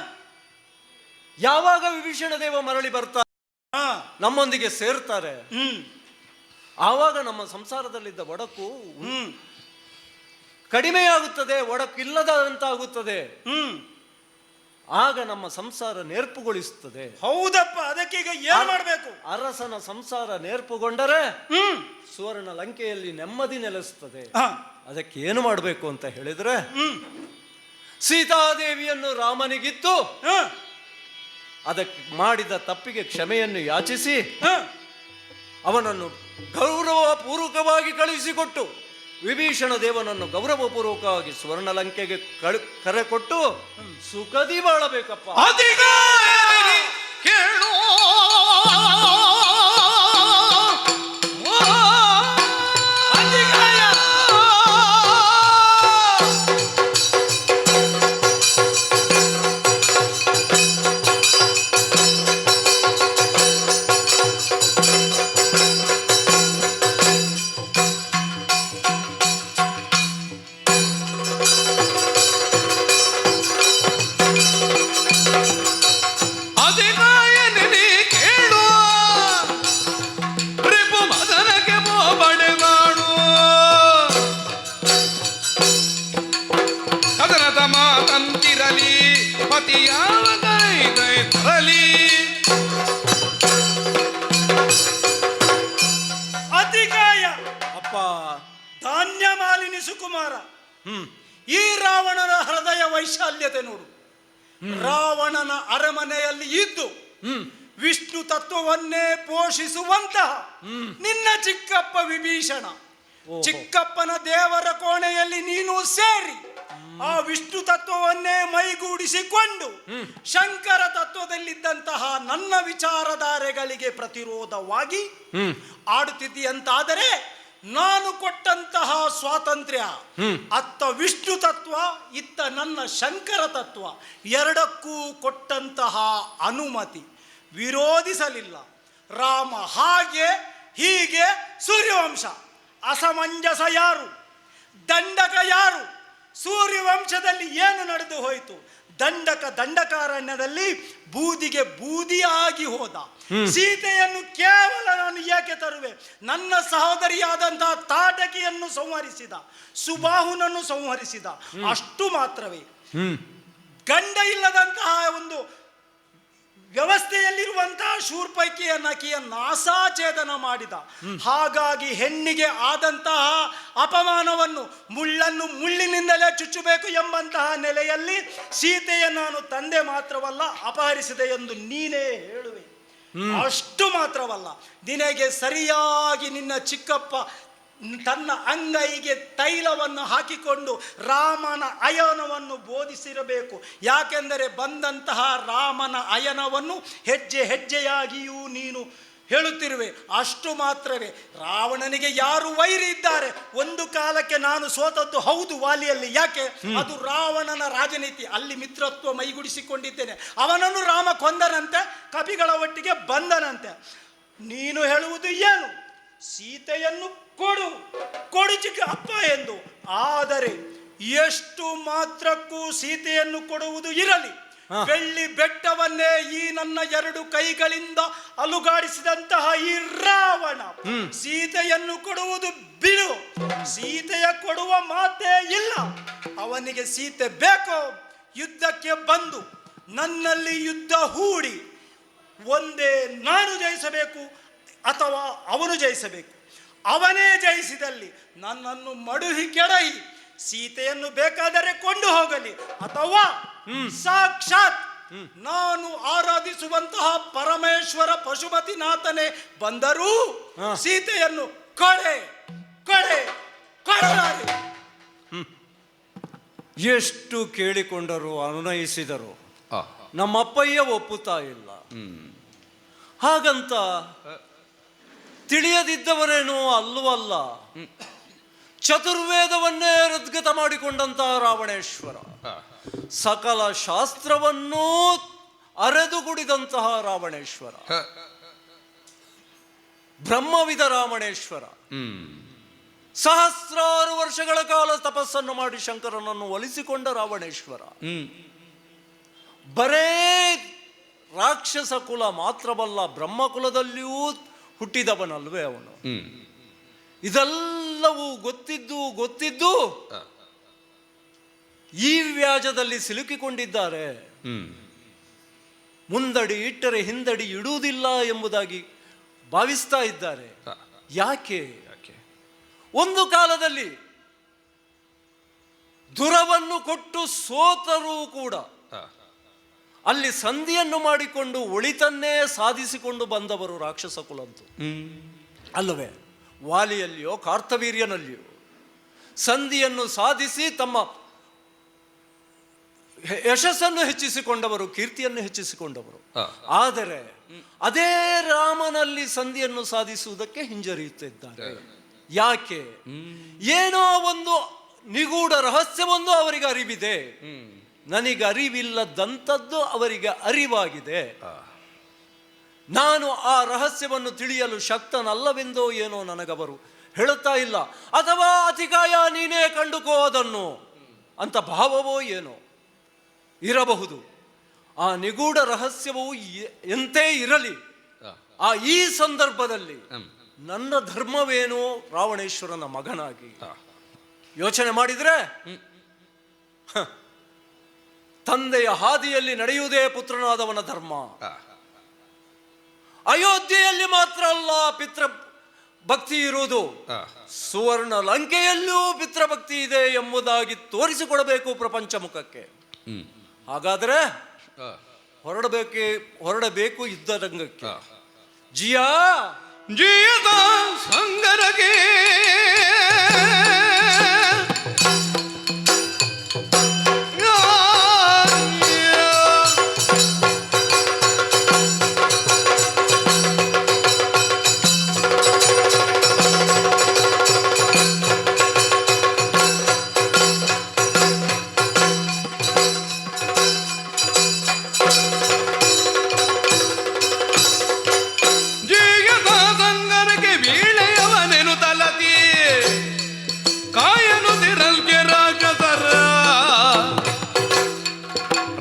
ಯಾವಾಗ ವಿಭೀಷಣ ದೇವ ಮರಳಿ ಬರ್ತಾರೆ, ಹಾ ನಮ್ಮೊಂದಿಗೆ ಸೇರ್ತಾರೆ, ಆವಾಗ ನಮ್ಮ ಸಂಸಾರದಲ್ಲಿದ್ದ ಒಡಕು ಕಡಿಮೆಯಾಗುತ್ತದೆ, ಒಡಕಿಲ್ಲದಂತಾಗುತ್ತದೆ. ಆಗ ನಮ್ಮ ಸಂಸಾರ ನೇರ್ಪುಗೊಳಿಸುತ್ತದೆ. ಹೌದಪ್ಪ, ಅದಕ್ಕೆ ಈಗ ಏನ್ ಮಾಡ್ಬೇಕು? ಅರಸನ ಸಂಸಾರ ನೇರ್ಪುಗೊಂಡರೆ ಸುವರ್ಣ ಲಂಕೆಯಲ್ಲಿ ನೆಮ್ಮದಿ ನೆಲೆಸುತ್ತದೆ. ಅದಕ್ಕೆ ಏನು ಮಾಡಬೇಕು ಅಂತ ಹೇಳಿದ್ರೆ, ಸೀತಾದೇವಿಯನ್ನು ರಾಮನಿಗಿತ್ತು ಅದಕ್ಕೆ ಮಾಡಿದ ತಪ್ಪಿಗೆ ಕ್ಷಮೆಯನ್ನು ಯಾಚಿಸಿ ಅವನನ್ನು ಗೌರವಪೂರ್ವಕವಾಗಿ ಕಳುಹಿಸಿಕೊಟ್ಟು, ವಿಭೀಷಣ ದೇವನನ್ನು ಗೌರವಪೂರ್ವಕವಾಗಿ ಸುವರ್ಣಲಂಕೆಗೆ ಕರೆಕೊಟ್ಟು ಸುಖದಿ ಬಾಳಬೇಕಪ್ಪ. ಕೇಳು ಮಾತಂತಿರಲಿ ಪತಿಯಾವ ತರಲಿ. ಅತಿಗಾಯ ಅಪ್ಪ, ಧಾನ್ಯ ಮಾಲಿನಿ ಸುಕುಮಾರ, ಈ ರಾವಣನ ಹೃದಯ ವೈಶಾಲ್ಯತೆ ನೋಡು. ರಾವಣನ ಅರಮನೆಯಲ್ಲಿ ಇದ್ದು ವಿಷ್ಣು ತತ್ವವನ್ನೇ ಪೋಷಿಸುವಂತಹ ನಿನ್ನ ಚಿಕ್ಕಪ್ಪ ವಿಭೀಷಣ, ಚಿಕ್ಕಪ್ಪನ ದೇವರ ಕೋಣೆಯಲ್ಲಿ ನೀನು ಸೇರಿ ಆ ವಿಷ್ಣು ತತ್ವವನ್ನೇ ಮೈಗೂಡಿಸಿಕೊಂಡು ಶಂಕರ ತತ್ವದಲ್ಲಿದ್ದಂತಹ ನನ್ನ ವಿಚಾರಧಾರೆಗಳಿಗೆ ಪ್ರತಿರೋಧವಾಗಿ ಆಡುತ್ತಿದ್ದೀಯಂತಾದರೆ, ನಾನು ಕೊಟ್ಟಂತಹ ಸ್ವಾತಂತ್ರ್ಯ, ಅತ್ತ ವಿಷ್ಣು ತತ್ವ, ಇತ್ತ ನನ್ನ ಶಂಕರ ತತ್ವ, ಎರಡಕ್ಕೂ ಕೊಟ್ಟಂತಹ ಅನುಮತಿ ವಿರೋಧಿಸಲಿಲ್ಲ. ರಾಮ ಹಾಗೆ ಹೀಗೆ ಸೂರ್ಯವಂಶ, ಅಸಮಂಜಸ ಯಾರು, ದಂಡಕ ಯಾರು, ಸೂರ್ಯವಂಶದಲ್ಲಿ ಏನು ನಡೆದು ಹೋಯಿತು? ದಂಡಕ ದಂಡಕಾರಣ್ಯದಲ್ಲಿ ಬೂದಿಗೆ ಬೂದಿಯಾಗಿ ಹೋದ. ಸೀತೆಯನ್ನು ಕೇವಲ ನಾನು ಏಕೆ ತರುವೆ? ನನ್ನ ಸಹೋದರಿಯಾದಂತಹ ತಾಟಕಿಯನ್ನು ಸಂಹರಿಸಿದ, ಸುಬಾಹುನನ್ನು ಸಂಹರಿಸಿದ, ಅಷ್ಟು ಮಾತ್ರವೇ. ಗಂಡ ಇಲ್ಲದಂತಹ ಒಂದು ವ್ಯವಸ್ಥೆಯಲ್ಲಿರುವಂತಹ ಶೂರ್ಪೈಕಿಯ ನಕಿಯ ನಾಸಾಛೇದನ ಮಾಡಿದ. ಹಾಗಾಗಿ ಹೆಣ್ಣಿಗೆ ಆದಂತಹ ಅಪಮಾನವನ್ನು, ಮುಳ್ಳನ್ನು ಮುಳ್ಳಿನಿಂದಲೇ ಚುಚ್ಚಬೇಕು ಎಂಬಂತಹ ನೆಲೆಯಲ್ಲಿ ಸೀತೆಯ ನಾನು ತಂದೆ ಮಾತ್ರವಲ್ಲ ಅಪಹರಿಸಿದೆ ಎಂದು ನೀನೇ ಹೇಳುವೆ. ಅಷ್ಟು ಮಾತ್ರವಲ್ಲ, ನಿನಗೆ ಸರಿಯಾಗಿ ನಿನ್ನ ಚಿಕ್ಕಪ್ಪ ತನ್ನ ಅಂಗೈಗೆ ತೈಲವನ್ನು ಹಾಕಿಕೊಂಡು ರಾಮನ ಅಯನವನ್ನು ಬೋಧಿಸಿರಬೇಕು. ಯಾಕೆಂದರೆ ಬಂದಂತಹ ರಾಮನ ಅಯನವನ್ನು ಹೆಜ್ಜೆ ಹೆಜ್ಜೆಯಾಗಿಯೂ ನೀನು ಹೇಳುತ್ತಿರುವೆ. ಅಷ್ಟು ಮಾತ್ರವೇ, ರಾವಣನಿಗೆ ಯಾರು ವೈರಿ ಇದ್ದಾರೆ? ಒಂದು ಕಾಲಕ್ಕೆ ನಾನು ಸೋತದ್ದು ಹೌದು ವಾಲಿಯಲ್ಲಿ. ಯಾಕೆ? ಅದು ರಾವಣನ ರಾಜನೀತಿ. ಅಲ್ಲಿ ಮಿತ್ರತ್ವ ಮೈಗೂಡಿಸಿಕೊಂಡಿದ್ದೇನೆ. ಅವನನ್ನು ರಾಮ ಕೊಂದನಂತೆ, ಕಪಿಗಳ ಒಟ್ಟಿಗೆ ಬಂದನಂತೆ. ನೀನು ಹೇಳುವುದು ಏನು? ಸೀತೆಯನ್ನು ಕೊಡು ಚಿಕ್ಕ ಅಪ್ಪ ಎಂದು. ಆದರೆ ಎಷ್ಟು ಮಾತ್ರಕ್ಕೂ ಸೀತೆಯನ್ನು ಕೊಡುವುದು ಇರಲಿ. ಬೆಳ್ಳಿ ಬೆಟ್ಟವನ್ನೇ ಈ ನನ್ನ ಎರಡು ಕೈಗಳಿಂದ ಅಲುಗಾಡಿಸಿದಂತಹ ಈ ರಾವಣ ಸೀತೆಯನ್ನು ಕೊಡುವುದು ಬಿಡು. ಸೀತೆಯ ಕೊಡುವ ಮಾತೇ ಇಲ್ಲ. ಅವನಿಗೆ ಸೀತೆ ಬೇಕೋ? ಯುದ್ಧಕ್ಕೆ ಬಂದು ನನ್ನಲ್ಲಿ ಯುದ್ಧ ಹೂಡಿ ಒಂದೇ ನಾನು ಜಯಿಸಬೇಕು ಅಥವಾ ಅವನು ಜಯಿಸಬೇಕು. ಅವನೇ ಜಯಿಸಿದಲ್ಲಿ ನನ್ನನ್ನು ಮಡುಹಿ ಕೆಡಹಿ ಸೀತೆಯನ್ನು ಬೇಕಾದರೆ ಕೊಂಡು ಹೋಗಲಿ, ಅಥವಾ ಸಾಕ್ಷಾತ್ ನಾನು ಆರಾಧಿಸುವಂತಹ ಪರಮೇಶ್ವರ ಪಶುಪತಿನಾಥನೇ ಬಂದರೂ ಸೀತೆಯನ್ನು ಕೊಡೆ ಕೊಡೆ ಕೊಡಲಾರೆ. ಎಷ್ಟು ಕೇಳಿಕೊಂಡರು, ಅನುನಯಿಸಿದರು, ನಮ್ಮಪ್ಪಯ್ಯ ಒಪ್ಪುತ್ತಾ ಇಲ್ಲ. ಹಾಗಂತ ತಿಳಿಯದಿದ್ದವರೇನೂ ಅಲ್ಲವಲ್ಲ. ಚತುರ್ವೇದವನ್ನೇ ಹೃದ್ಗತ ಮಾಡಿಕೊಂಡಂತಹ ರಾವಣೇಶ್ವರ ಸಕಲ ಶಾಸ್ತ್ರವನ್ನೂ ಅರೆದುಗುಡಿದಂತಹ ರಾವಣೇಶ್ವರ, ಬ್ರಹ್ಮವಿದ ರಾವಣೇಶ್ವರ, ಸಹಸ್ರಾರು ವರ್ಷಗಳ ಕಾಲ ತಪಸ್ಸನ್ನು ಮಾಡಿ ಶಂಕರನನ್ನು ಒಲಿಸಿಕೊಂಡ ರಾವಣೇಶ್ವರ, ಬರೇ ರಾಕ್ಷಸ ಕುಲ ಮಾತ್ರವಲ್ಲ, ಬ್ರಹ್ಮಕುಲದಲ್ಲಿಯೂ ಹುಟ್ಟಿದವನಲ್ವೇ ಅವನು. ಇದೆಲ್ಲವೂ ಗೊತ್ತಿದ್ದು ಈ ವ್ಯಾಜದಲ್ಲಿ ಸಿಲುಕಿಕೊಂಡಿದ್ದಾರೆ. ಮುಂದಡಿ ಇಟ್ಟರೆ ಹಿಂದಡಿ ಇಡುವುದಿಲ್ಲ ಎಂಬುದಾಗಿ ಭಾವಿಸ್ತಾ ಇದ್ದಾರೆ. ಯಾಕೆ? ಒಂದು ಕಾಲದಲ್ಲಿ ದುರವನ್ನು ಕೊಟ್ಟು ಸೋತರೂ ಕೂಡ ಅಲ್ಲಿ ಸಂಧಿಯನ್ನು ಮಾಡಿಕೊಂಡು ಒಳಿತನ್ನೇ ಸಾಧಿಸಿಕೊಂಡು ಬಂದವರು ರಾಕ್ಷಸ ಕುಲಂತು ಅಲ್ಲವೇ? ವಾಲಿಯಲ್ಲಿಯೋ ಕಾರ್ತವೀರ್ಯನಲ್ಲಿಯೋ ಸಂಧಿಯನ್ನು ಸಾಧಿಸಿ ತಮ್ಮ ಯಶಸ್ಸನ್ನು ಹೆಚ್ಚಿಸಿಕೊಂಡವರು, ಕೀರ್ತಿಯನ್ನು ಹೆಚ್ಚಿಸಿಕೊಂಡವರು. ಆದರೆ ಅದೇ ರಾಮನಲ್ಲಿ ಸಂಧಿಯನ್ನು ಸಾಧಿಸುವುದಕ್ಕೆ ಹಿಂಜರಿಯುತ್ತಿದ್ದಾರೆ. ಯಾಕೆ? ಏನೋ ಒಂದು ನಿಗೂಢ ರಹಸ್ಯವೊಂದು ಅವರಿಗೆ ಅರಿವಿದೆ. ನನಗೆ ಅರಿವಿಲ್ಲದಂಥದ್ದು ಅವರಿಗೆ ಅರಿವಾಗಿದೆ. ನಾನು ಆ ರಹಸ್ಯವನ್ನು ತಿಳಿಯಲು ಶಕ್ತನಲ್ಲವೆಂದೋ ಏನೋ ನನಗವರು ಹೇಳುತ್ತಾ ಇಲ್ಲ. ಅಥವಾ ಅತಿಕಾಯ ನೀನೇ ಕಂಡುಕೋ ಅದನ್ನು ಅಂತ ಭಾವವೋ ಏನೋ ಇರಬಹುದು. ಆ ನಿಗೂಢ ರಹಸ್ಯವು ಎಂತೇ ಇರಲಿ, ಈ ಸಂದರ್ಭದಲ್ಲಿ ನನ್ನ ಧರ್ಮವೇನು? ರಾವಣೇಶ್ವರನ ಮಗನಾಗಿ ಯೋಚನೆ ಮಾಡಿದ್ರೆ ತಂದೆಯ ಹಾದಿಯಲ್ಲಿ ನಡೆಯುವುದೇ ಪುತ್ರನಾದವನ ಧರ್ಮ. ಅಯೋಧ್ಯೆಯಲ್ಲಿ ಮಾತ್ರ ಅಲ್ಲ ಪಿತೃ ಭಕ್ತಿ ಇರುವುದು, ಸುವರ್ಣ ಲಂಕೆಯಲ್ಲೂ ಪಿತೃಭಕ್ತಿ ಇದೆ ಎಂಬುದಾಗಿ ತೋರಿಸಿಕೊಡಬೇಕು ಪ್ರಪಂಚ ಮುಖಕ್ಕೆ. ಹಾಗಾದ್ರೆ ಹೊರಡಬೇಕು ಯುದ್ಧ ರಂಗಕ್ಕೆ. ಜಿಯದ ಸಂಗರಗೆ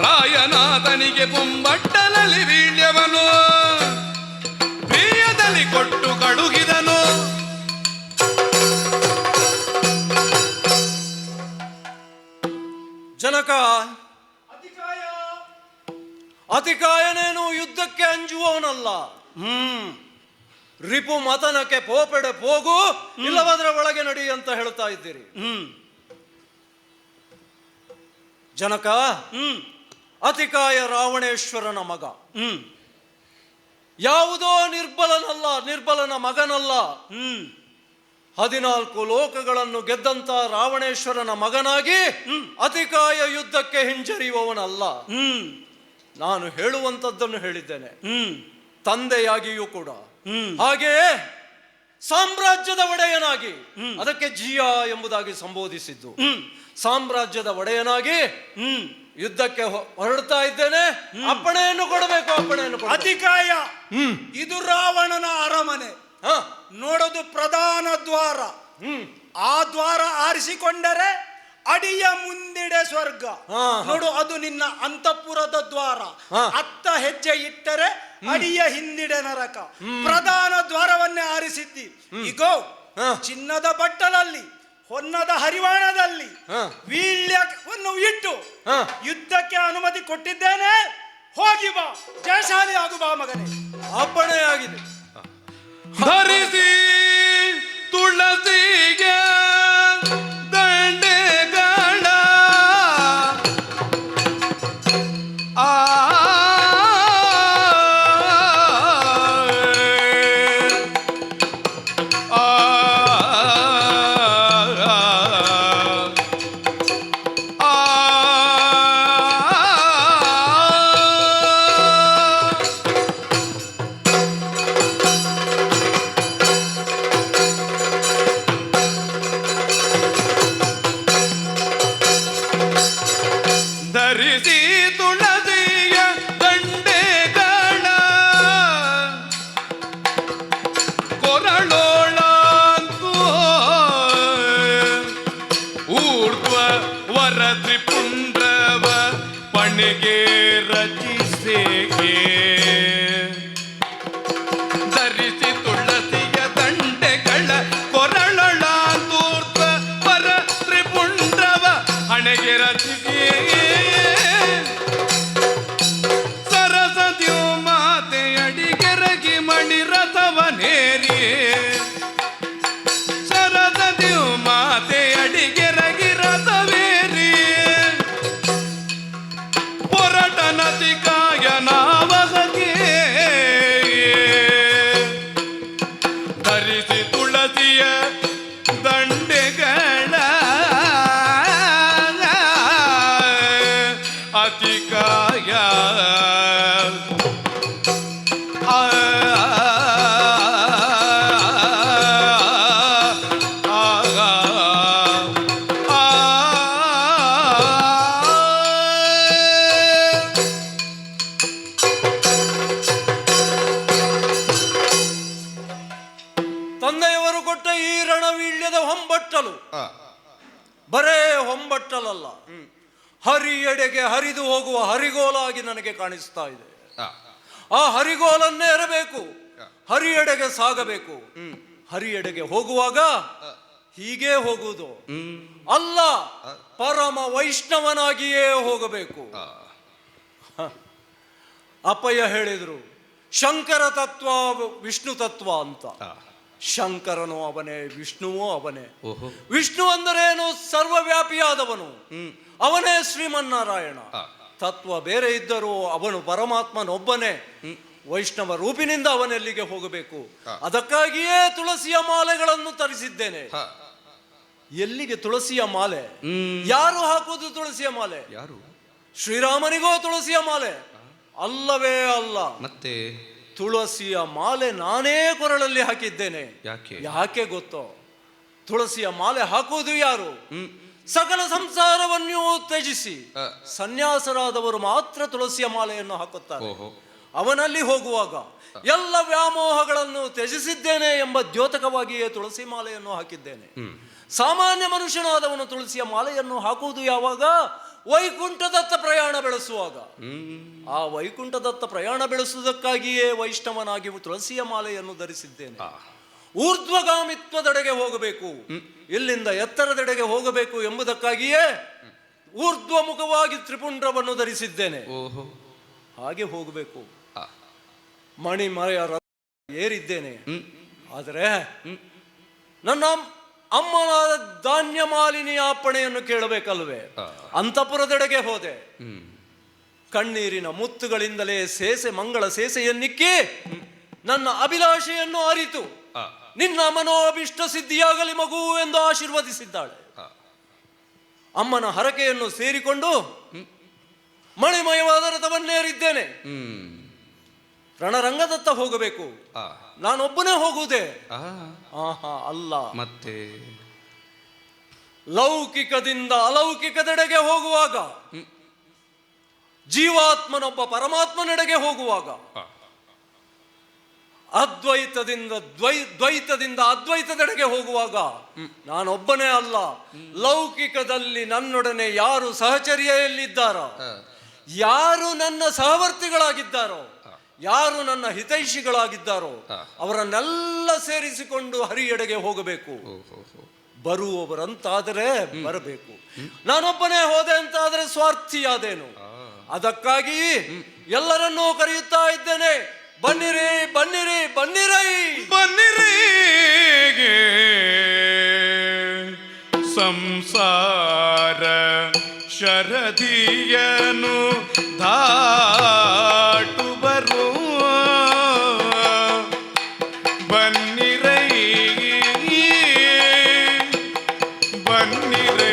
ರಾಯನಾಥನಿಗೆ ಪುಂಬಟ್ಟಲಲ್ಲಿ ವೀಳ್ಯವನು ಪ್ರಿಯದಲ್ಲಿ ಕೊಟ್ಟು ಕಡುಗಿದನು. ಜನಕ, ಅತಿಕಾಯನೇನು ಯುದ್ಧಕ್ಕೆ ಅಂಜುವವನಲ್ಲ. ರಿಪು ಮತನಕ್ಕೆ ಪೋಪೆಡೆ ಹೋಗು, ಇಲ್ಲವಾದ್ರೆ ಒಳಗೆ ನಡಿ ಅಂತ ಹೇಳ್ತಾ ಇದ್ದೀರಿ. ಜನಕ, ಅತಿಕಾಯ ರಾವಣೇಶ್ವರನ ಮಗ, ಯಾವುದೋ ನಿರ್ಬಲನ ಮಗನಲ್ಲ. 14 ಲೋಕಗಳನ್ನು ಗೆದ್ದಂತ ರಾವಣೇಶ್ವರನ ಮಗನಾಗಿ ಅತಿಕಾಯ ಯುದ್ಧಕ್ಕೆ ಹಿಂಜರಿಯುವವನಲ್ಲ. ನಾನು ಹೇಳುವಂಥದ್ದನ್ನು ಹೇಳಿದ್ದೇನೆ, ತಂದೆಯಾಗಿಯೂ ಕೂಡ. ಹಾಗೆಯೇ ಸಾಮ್ರಾಜ್ಯದ ಒಡೆಯನಾಗಿ, ಅದಕ್ಕೆ ಜಿಯಾ ಎಂಬುದಾಗಿ ಸಂಬೋಧಿಸಿದ್ದು. ಸಾಮ್ರಾಜ್ಯದ ಒಡೆಯನಾಗಿ ಯುದ್ಧಕ್ಕೆ ಹೊರಡ್ತಾ ಇದ್ದೇನೆ. ಅಪ್ಪಣೆಯನ್ನು ಕೊಡಬೇಕು. ಅತಿಕಾಯ, ಇದು ರಾವಣನ ಅರಮನೆ. ನೋಡೋದು ಪ್ರಧಾನ ದ್ವಾರ. ಆ ದ್ವಾರ ಆರಿಸಿಕೊಂಡರೆ ಅಡಿಯ ಮುಂದಿಡೆ ಸ್ವರ್ಗ. ನೋಡು, ಅದು ನಿನ್ನ ಅಂತಃಪುರದ ದ್ವಾರ. ಅತ್ತ ಹೆಜ್ಜೆ ಇಟ್ಟರೆ ಅಡಿಯ ಹಿಂದಿಡೆ ನರಕ. ಪ್ರಧಾನ ದ್ವಾರವನ್ನೇ ಆರಿಸಿದ್ದಿ. ಈಗೋ ಚಿನ್ನದ ಬಟ್ಟಲಲ್ಲಿ, ಹೊನ್ನದ ಹರಿವಾಣದಲ್ಲಿ ವೀಳ್ಯವನ್ನು ಇಟ್ಟು ಯುದ್ಧಕ್ಕೆ ಅನುಮತಿ ಕೊಟ್ಟಿದ್ದೇನೆ. ಹೋಗಿ ಬಾ, ಜಯಶಾಲಿ ಆಗು ಬಾ ಮಗನೇ. ಅಪ್ಪಣೆಯಾಗಿದೆ. ಧರಿಸಿ ತುಳಸಿಗೆ ದಂಡೆಗಳ ಧರಿಸಿ ತುಳಸಿಯ ದಂಡೆ ಹಣೆಗೆ ರಚಿಸೇಗೆ ಧರಿಸಿ ತುಳಸಿಯ ದಂಡೆಗಳ ಕೊರಳಳಾಂತೂರ್ತ ಪರ ತ್ರಿಪುಂಡ್ರವ ಹಣೆಗೆ ರಚಿಸಿ ಸರಸದ್ಯೋ ಮಾತೆಯಡಿಗೆರಗಿ ಮಣಿರಥವನೇರಿ ಸರಸದ್ಯೋ ಮಾತೆಯಡಿಗೆರಗಿ ರಥವೇರಿ ಪೊರಟನತಿ ಕಾಯನಾವಸಗೆ ಧರಿಸಿ ತುಳಸಿಯ ದಂಡೆಗಳ ಅತಿಕಾಯ ತಂದೆಯವರು ಕೊಟ್ಟ ಈ ರಣವೀಳ್ಯದ ಹೊಂಬಟ್ಟಲು ಬರೇ ಹೊಂಬಟ್ಟಲಲ್ಲ, ಹರಿಯೆಡೆಗೆ ಹರಿದು ಹೋಗುವ ಹರಿಗೋಲಾಗಿ ನನಗೆ ಕಾಣಿಸ್ತಾ ಇದೆ. ಆ ಹರಿಗೋಲನ್ನೇ ಇರಬೇಕು, ಹರಿಯೆಡೆಗೆ ಸಾಗಬೇಕು. ಹರಿಯೆಡೆಗೆ ಹೋಗುವಾಗ ಹೀಗೇ ಹೋಗುವುದು ಅಲ್ಲ, ಪರಮ ವೈಷ್ಣವನಾಗಿಯೇ ಹೋಗಬೇಕು. ಅಪ್ಪಯ್ಯ ಹೇಳಿದ್ರು ಶಂಕರ ತತ್ವ ವಿಷ್ಣು ತತ್ವ ಅಂತ. ಶಂಕರನು ಅವನೇ, ವಿಷ್ಣುವೂ ಅವನೇ. ವಿಷ್ಣು ಅಂದರೇನು? ಸರ್ವವ್ಯಾಪಿಯಾದವನು, ಅವನೇ ಶ್ರೀಮನ್ನಾರಾಯಣ. ತತ್ವ ಬೇರೆ ಇದ್ದರೂ ಅವನು ಪರಮಾತ್ಮನೊಬ್ಬನೇ. ವೈಷ್ಣವ ರೂಪಿನಿಂದ ಅವನೆಲ್ಲಿಗೆ ಹೋಗಬೇಕು. ಅದಕ್ಕಾಗಿಯೇ ತುಳಸಿಯ ಮಾಲೆಗಳನ್ನು ತರಿಸಿದ್ದೇನೆ. ಎಲ್ಲಿಗೆ ತುಳಸಿಯ ಮಾಲೆ? ಯಾರು ಹಾಕುವುದು ತುಳಸಿಯ ಮಾಲೆ? ಯಾರು? ಶ್ರೀರಾಮನಿಗೋ ತುಳಸಿಯ ಮಾಲೆ ಅಲ್ಲವೇ ಅಲ್ಲ. ಮತ್ತೆ ತುಳಸಿಯ ಮಾಲೆ ನಾನೇ ಕೊರಳಲ್ಲಿ ಹಾಕಿದ್ದೇನೆ. ಯಾಕೆ ಗೊತ್ತೋ? ತುಳಸಿಯ ಮಾಲೆ ಹಾಕುವುದು ಯಾರು? ಸಕಲ ಸಂಸಾರವನ್ನು ತ್ಯಜಿಸಿ ಸನ್ಯಾಸರಾದವರು ಮಾತ್ರ ತುಳಸಿಯ ಮಾಲೆಯನ್ನು ಹಾಕುತ್ತಾರೆ. ಅವನಲ್ಲಿ ಹೋಗುವಾಗ ಎಲ್ಲ ವ್ಯಾಮೋಹಗಳನ್ನು ತ್ಯಜಿಸಿದ್ದೇನೆ ಎಂಬ ದ್ಯೋತಕವಾಗಿಯೇ ತುಳಸಿ ಮಾಲೆಯನ್ನು ಹಾಕಿದ್ದೇನೆ. ಸಾಮಾನ್ಯ ಮನುಷ್ಯನಾದವನು ತುಳಸಿಯ ಮಾಲೆಯನ್ನು ಹಾಕುವುದು ಯಾವಾಗ? ವೈಕುಂಠದತ್ತ ಪ್ರಯಾಣ ಬೆಳೆಸುವಾಗ. ಆ ವೈಕುಂಠದತ್ತ ಪ್ರಯಾಣ ಬೆಳೆಸುವುದಕ್ಕಾಗಿಯೇ ವೈಷ್ಣವನಾಗಿ ತುಳಸಿಯ ಮಾಲೆಯನ್ನು ಧರಿಸಿದ್ದೇನೆ. ಊರ್ಧ್ವಗಾಮಿತ್ವದೆಡೆಗೆ ಹೋಗಬೇಕು, ಇಲ್ಲಿಂದ ಎತ್ತರದೆಡೆಗೆ ಹೋಗಬೇಕು ಎಂಬುದಕ್ಕಾಗಿಯೇ ಊರ್ಧ್ವಮುಖವಾಗಿ ತ್ರಿಪುಂಡ್ರವನ್ನು ಧರಿಸಿದ್ದೇನೆ. ಹಾಗೆ ಹೋಗಬೇಕು. ಮಣಿಮಯ ಏರಿದ್ದೇನೆ. ಆದರೆ ನನ್ನ ಅಮ್ಮನಾದ ಧಾನ್ಯ ಮಾಲಿನಿಯ ಅಪ್ಪಣೆಯನ್ನು ಕೇಳಬೇಕಲ್ವೇ? ಅಂತಃಪುರದೆಡೆಗೆ ಹೋದೆ. ಕಣ್ಣೀರಿನ ಮುತ್ತುಗಳಿಂದಲೇ ಸೇಸೆ ಮಂಗಳ ಸೇಸೆಯನ್ನಿಕ್ಕಿ ನನ್ನ ಅಭಿಲಾಷೆಯನ್ನು ಅರಿತು ನಿನ್ನ ಮನೋಭಿಷ್ಟ ಸಿದ್ಧಿಯಾಗಲಿ ಮಗು ಎಂದು ಆಶೀರ್ವದಿಸಿದ್ದಾಳೆ. ಅಮ್ಮನ ಹರಕೆಯನ್ನು ಸೇರಿಕೊಂಡು ಮಣಿಮಯವಾದ ರಥವನ್ನೇರಿದ್ದೇನೆ. ರಣರಂಗದತ್ತ ಹೋಗಬೇಕು. ನಾನೊಬ್ಬನೇ ಹೋಗುವುದೇ? ಅಲ್ಲ, ಮತ್ತೆ ಲೌಕಿಕದಿಂದ ಅಲೌಕಿಕದೆಡೆಗೆ ಹೋಗುವಾಗ, ಜೀವಾತ್ಮನೊಬ್ಬ ಪರಮಾತ್ಮನೆಡೆಗೆ ಹೋಗುವಾಗ, ಅದ್ವೈತದಿಂದ ದ್ವೈತದಿಂದ ಅದ್ವೈತದೆಡೆಗೆ ಹೋಗುವಾಗ ನಾನೊಬ್ಬನೇ ಅಲ್ಲ, ಲೌಕಿಕದಲ್ಲಿ ನನ್ನೊಡನೆ ಯಾರು ಸಹಚರ್ಯದಲ್ಲಿದ್ದಾರೋ, ಯಾರು ನನ್ನ ಸಹವರ್ತಿಗಳಾಗಿದ್ದಾರೋ, ಯಾರು ನನ್ನ ಹಿತೈಷಿಗಳಾಗಿದ್ದಾರೋ ಅವರನ್ನೆಲ್ಲ ಸೇರಿಸಿಕೊಂಡು ಹರಿಯೆಡೆಗೆ ಹೋಗಬೇಕು. ಬರುವವರಂತಾದರೆ ಬರಬೇಕು. ನಾನೊಬ್ಬನೇ ಹೋದೆ ಅಂತಾದರೆ ಸ್ವಾರ್ಥಿಯಾದೇನು? ಅದಕ್ಕಾಗಿ ಎಲ್ಲರನ್ನೂ ಕರೆಯುತ್ತಾ ಇದ್ದೇನೆ, ಬನ್ನಿರಿ ಬನ್ನಿರಿ ಬನ್ನಿರೈ ಬನ್ನಿರಿ. ಸಂಸಾರ ಶರದಿಯನು ದಾಟು ಬರು ಬನ್ನಿರೈ ಬನ್ನಿರೈ.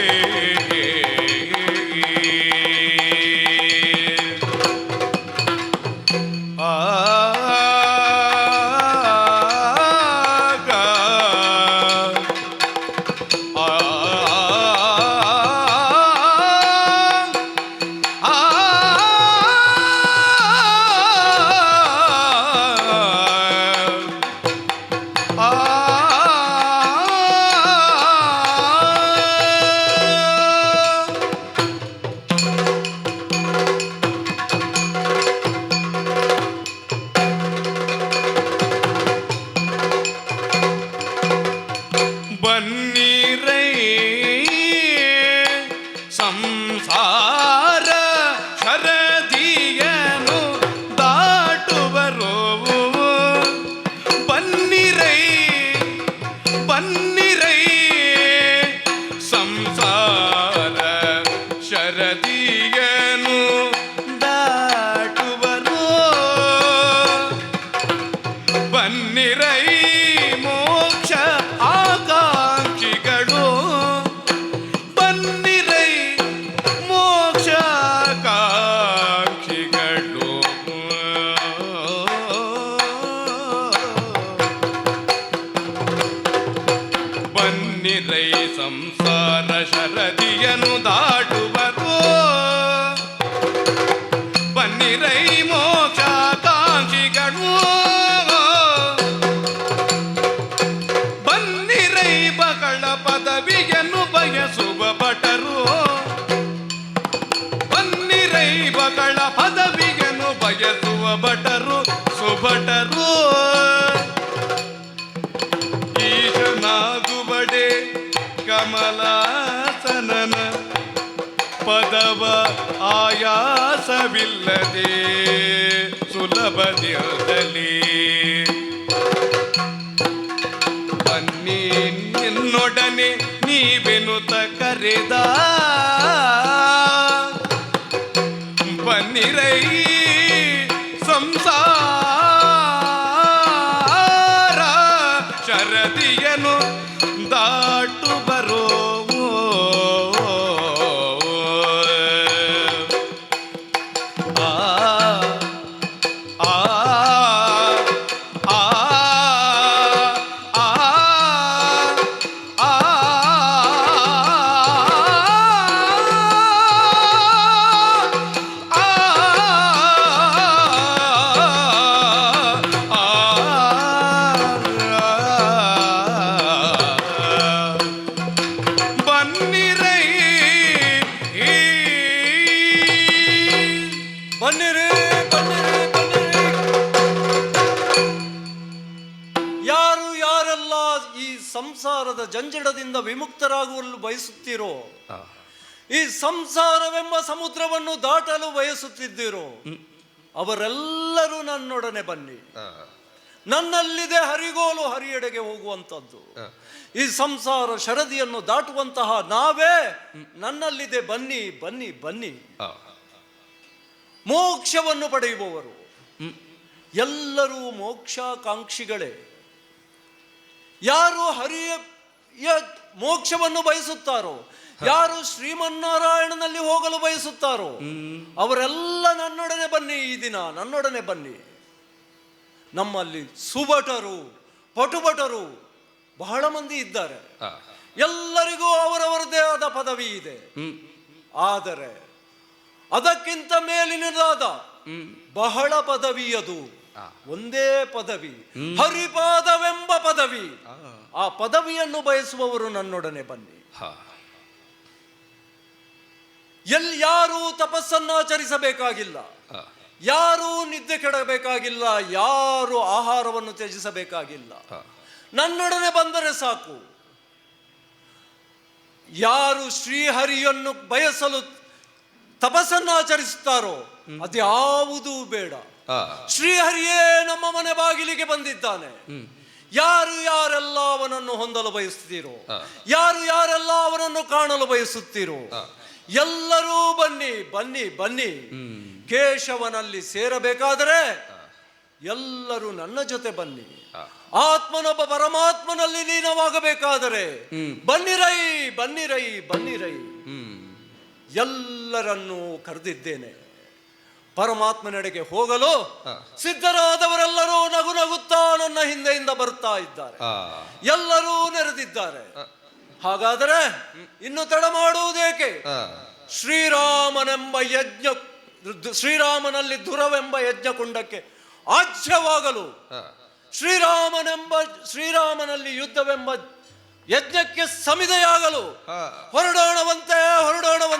ಸಾಹಸವಿಲ್ಲದೆ ಸುಲಭದಿರಲಿ ಬನ್ನಿ ನಿನ್ನೊಡನೆ ನೀವೆನುತ ಕರೆದ ಬನ್ನಿರೈ ಸಂಸಾರ ಶರದಿಯನು ದಾಟು ಬರೋ ಆ ಆ ಆ ಆ ಬನ್ನಿರೈ ಬನ್ನಿರಿ ಬನ್ನಿರಿ ಬನ್ನಿರಿ. ಯಾರು ಯಾರೆಲ್ಲ ಈ ಸಂಸಾರದ ಜಂಜಡದಿಂದ ವಿಮುಕ್ತರಾಗುವಲು ಬಯಸುತ್ತೀರೋ, ಈ ಸಂಸಾರವೆಂಬ ಸಮುದ್ರವನ್ನು ದಾಟಲು ಬಯಸುತ್ತಿದ್ದೀರೋ, ಅವರೆಲ್ಲರೂ ನನ್ನೊಡನೆ ಬನ್ನಿ. ನನ್ನಲ್ಲಿದೆ ಹರಿಗೋಲು ಹರಿಯೆಡೆಗೆ ಹೋಗುವಂಥದ್ದು. ಈ ಸಂಸಾರ ಶರದಿಯನ್ನು ದಾಟುವಂತಹ ನಾವೇ ನನ್ನಲ್ಲಿದೆ ಬನ್ನಿ ಬನ್ನಿ ಬನ್ನಿ. ಮೋಕ್ಷವನ್ನು ಪಡೆಯುವವರು ಎಲ್ಲರೂ ಮೋಕ್ಷಾಕಾಂಕ್ಷಿಗಳೇ. ಯಾರು ಹರಿಯ ಮೋಕ್ಷವನ್ನು ಬಯಸುತ್ತಾರೋ, ಯಾರು ಶ್ರೀಮನ್ನಾರಾಯಣನಲ್ಲಿ ಹೋಗಲು ಬಯಸುತ್ತಾರೋ, ಅವರೆಲ್ಲ ನನ್ನೊಡನೆ ಬನ್ನಿ. ಈ ದಿನ ನನ್ನೊಡನೆ ಬನ್ನಿ. ನಮ್ಮಲ್ಲಿ ಸುಭಟರು ಪಟುಭಟರು ಬಹಳ ಮಂದಿ ಇದ್ದಾರೆ. ಎಲ್ಲರಿಗೂ ಅವರವರದೇ ಆದ ಪದವಿ ಇದೆ. ಆದರೆ ಅದಕ್ಕಿಂತ ಮೇಲಿನದಾದ ಬಹಳ ಪದವಿ, ಅದು ಒಂದೇ ಪದವಿ, ಹರಿಪಾದವೆಂಬ ಪದವಿ. ಆ ಪದವಿಯನ್ನು ಬಯಸುವವರು ನನ್ನೊಡನೆ ಬನ್ನಿ. ಯಾರೂ ತಪಸ್ಸನ್ನಾಚರಿಸಬೇಕಾಗಿಲ್ಲ, ಯಾರೂ ನಿದ್ದೆ ಕೆಡಬೇಕಾಗಿಲ್ಲ, ಯಾರು ಆಹಾರವನ್ನು ತ್ಯಜಿಸಬೇಕಾಗಿಲ್ಲ. ನನ್ನೊಡನೆ ಬಂದರೆ ಸಾಕು. ಯಾರು ಶ್ರೀಹರಿಯನ್ನು ಬಯಸಲು ತಪಸ್ಸನ್ನಾಚರಿಸುತ್ತಾರೋ ಅದ್ಯಾವುದೂ ಬೇಡ. ಶ್ರೀಹರಿಯೇ ನಮ್ಮ ಮನೆ ಬಾಗಿಲಿಗೆ ಬಂದಿದ್ದಾನೆ. ಯಾರು ಯಾರೆಲ್ಲ ಅವನನ್ನು ಹೊಂದಲು ಬಯಸುತ್ತೀರೋ, ಯಾರು ಯಾರೆಲ್ಲ ಅವನನ್ನು ಕಾಣಲು ಬಯಸುತ್ತೀರೋ, ಎಲ್ಲರೂ ಬನ್ನಿ ಬನ್ನಿ ಬನ್ನಿ. ಕೇಶವನಲ್ಲಿ ಸೇರಬೇಕಾದರೆ ಎಲ್ಲರೂ ನನ್ನ ಜೊತೆ ಬನ್ನಿ. ಆತ್ಮನೊಬ್ಬ ಪರಮಾತ್ಮನಲ್ಲಿ ಲೀನವಾಗಬೇಕಾದರೆ ಬನ್ನಿರೈ ಬನ್ನಿರೈ ಬನ್ನಿರೈ. ಎಲ್ಲರನ್ನೂ ಕರೆದಿದ್ದೇನೆ. ಪರಮಾತ್ಮನೆಡೆಗೆ ಹೋಗಲು ಸಿದ್ಧರಾದವರೆಲ್ಲರೂ ನಗು ನಗುತ್ತಾ ನನ್ನ ಹಿಂದೆಯಿಂದ ಬರ್ತಾ ಇದ್ದಾರೆ. ಎಲ್ಲರೂ ನೆರೆದಿದ್ದಾರೆ. ಹಾಗಾದರೆ ಇನ್ನು ತಡ ಮಾಡುವುದೇಕೆ? ಶ್ರೀರಾಮನಲ್ಲಿ ದುರವೆಂಬ ಯಜ್ಞಕುಂಡಕ್ಕೆ ಆಜ್ಯವಾಗಲು, ಶ್ರೀರಾಮನಲ್ಲಿ ಯುದ್ಧವೆಂಬ ಯಜ್ಞಕ್ಕೆ ಸಮಿದೆಯಾಗಲು ಹೊರಡೋಣವಂತೆ ಹೊರಡೋಣವಂತೆ.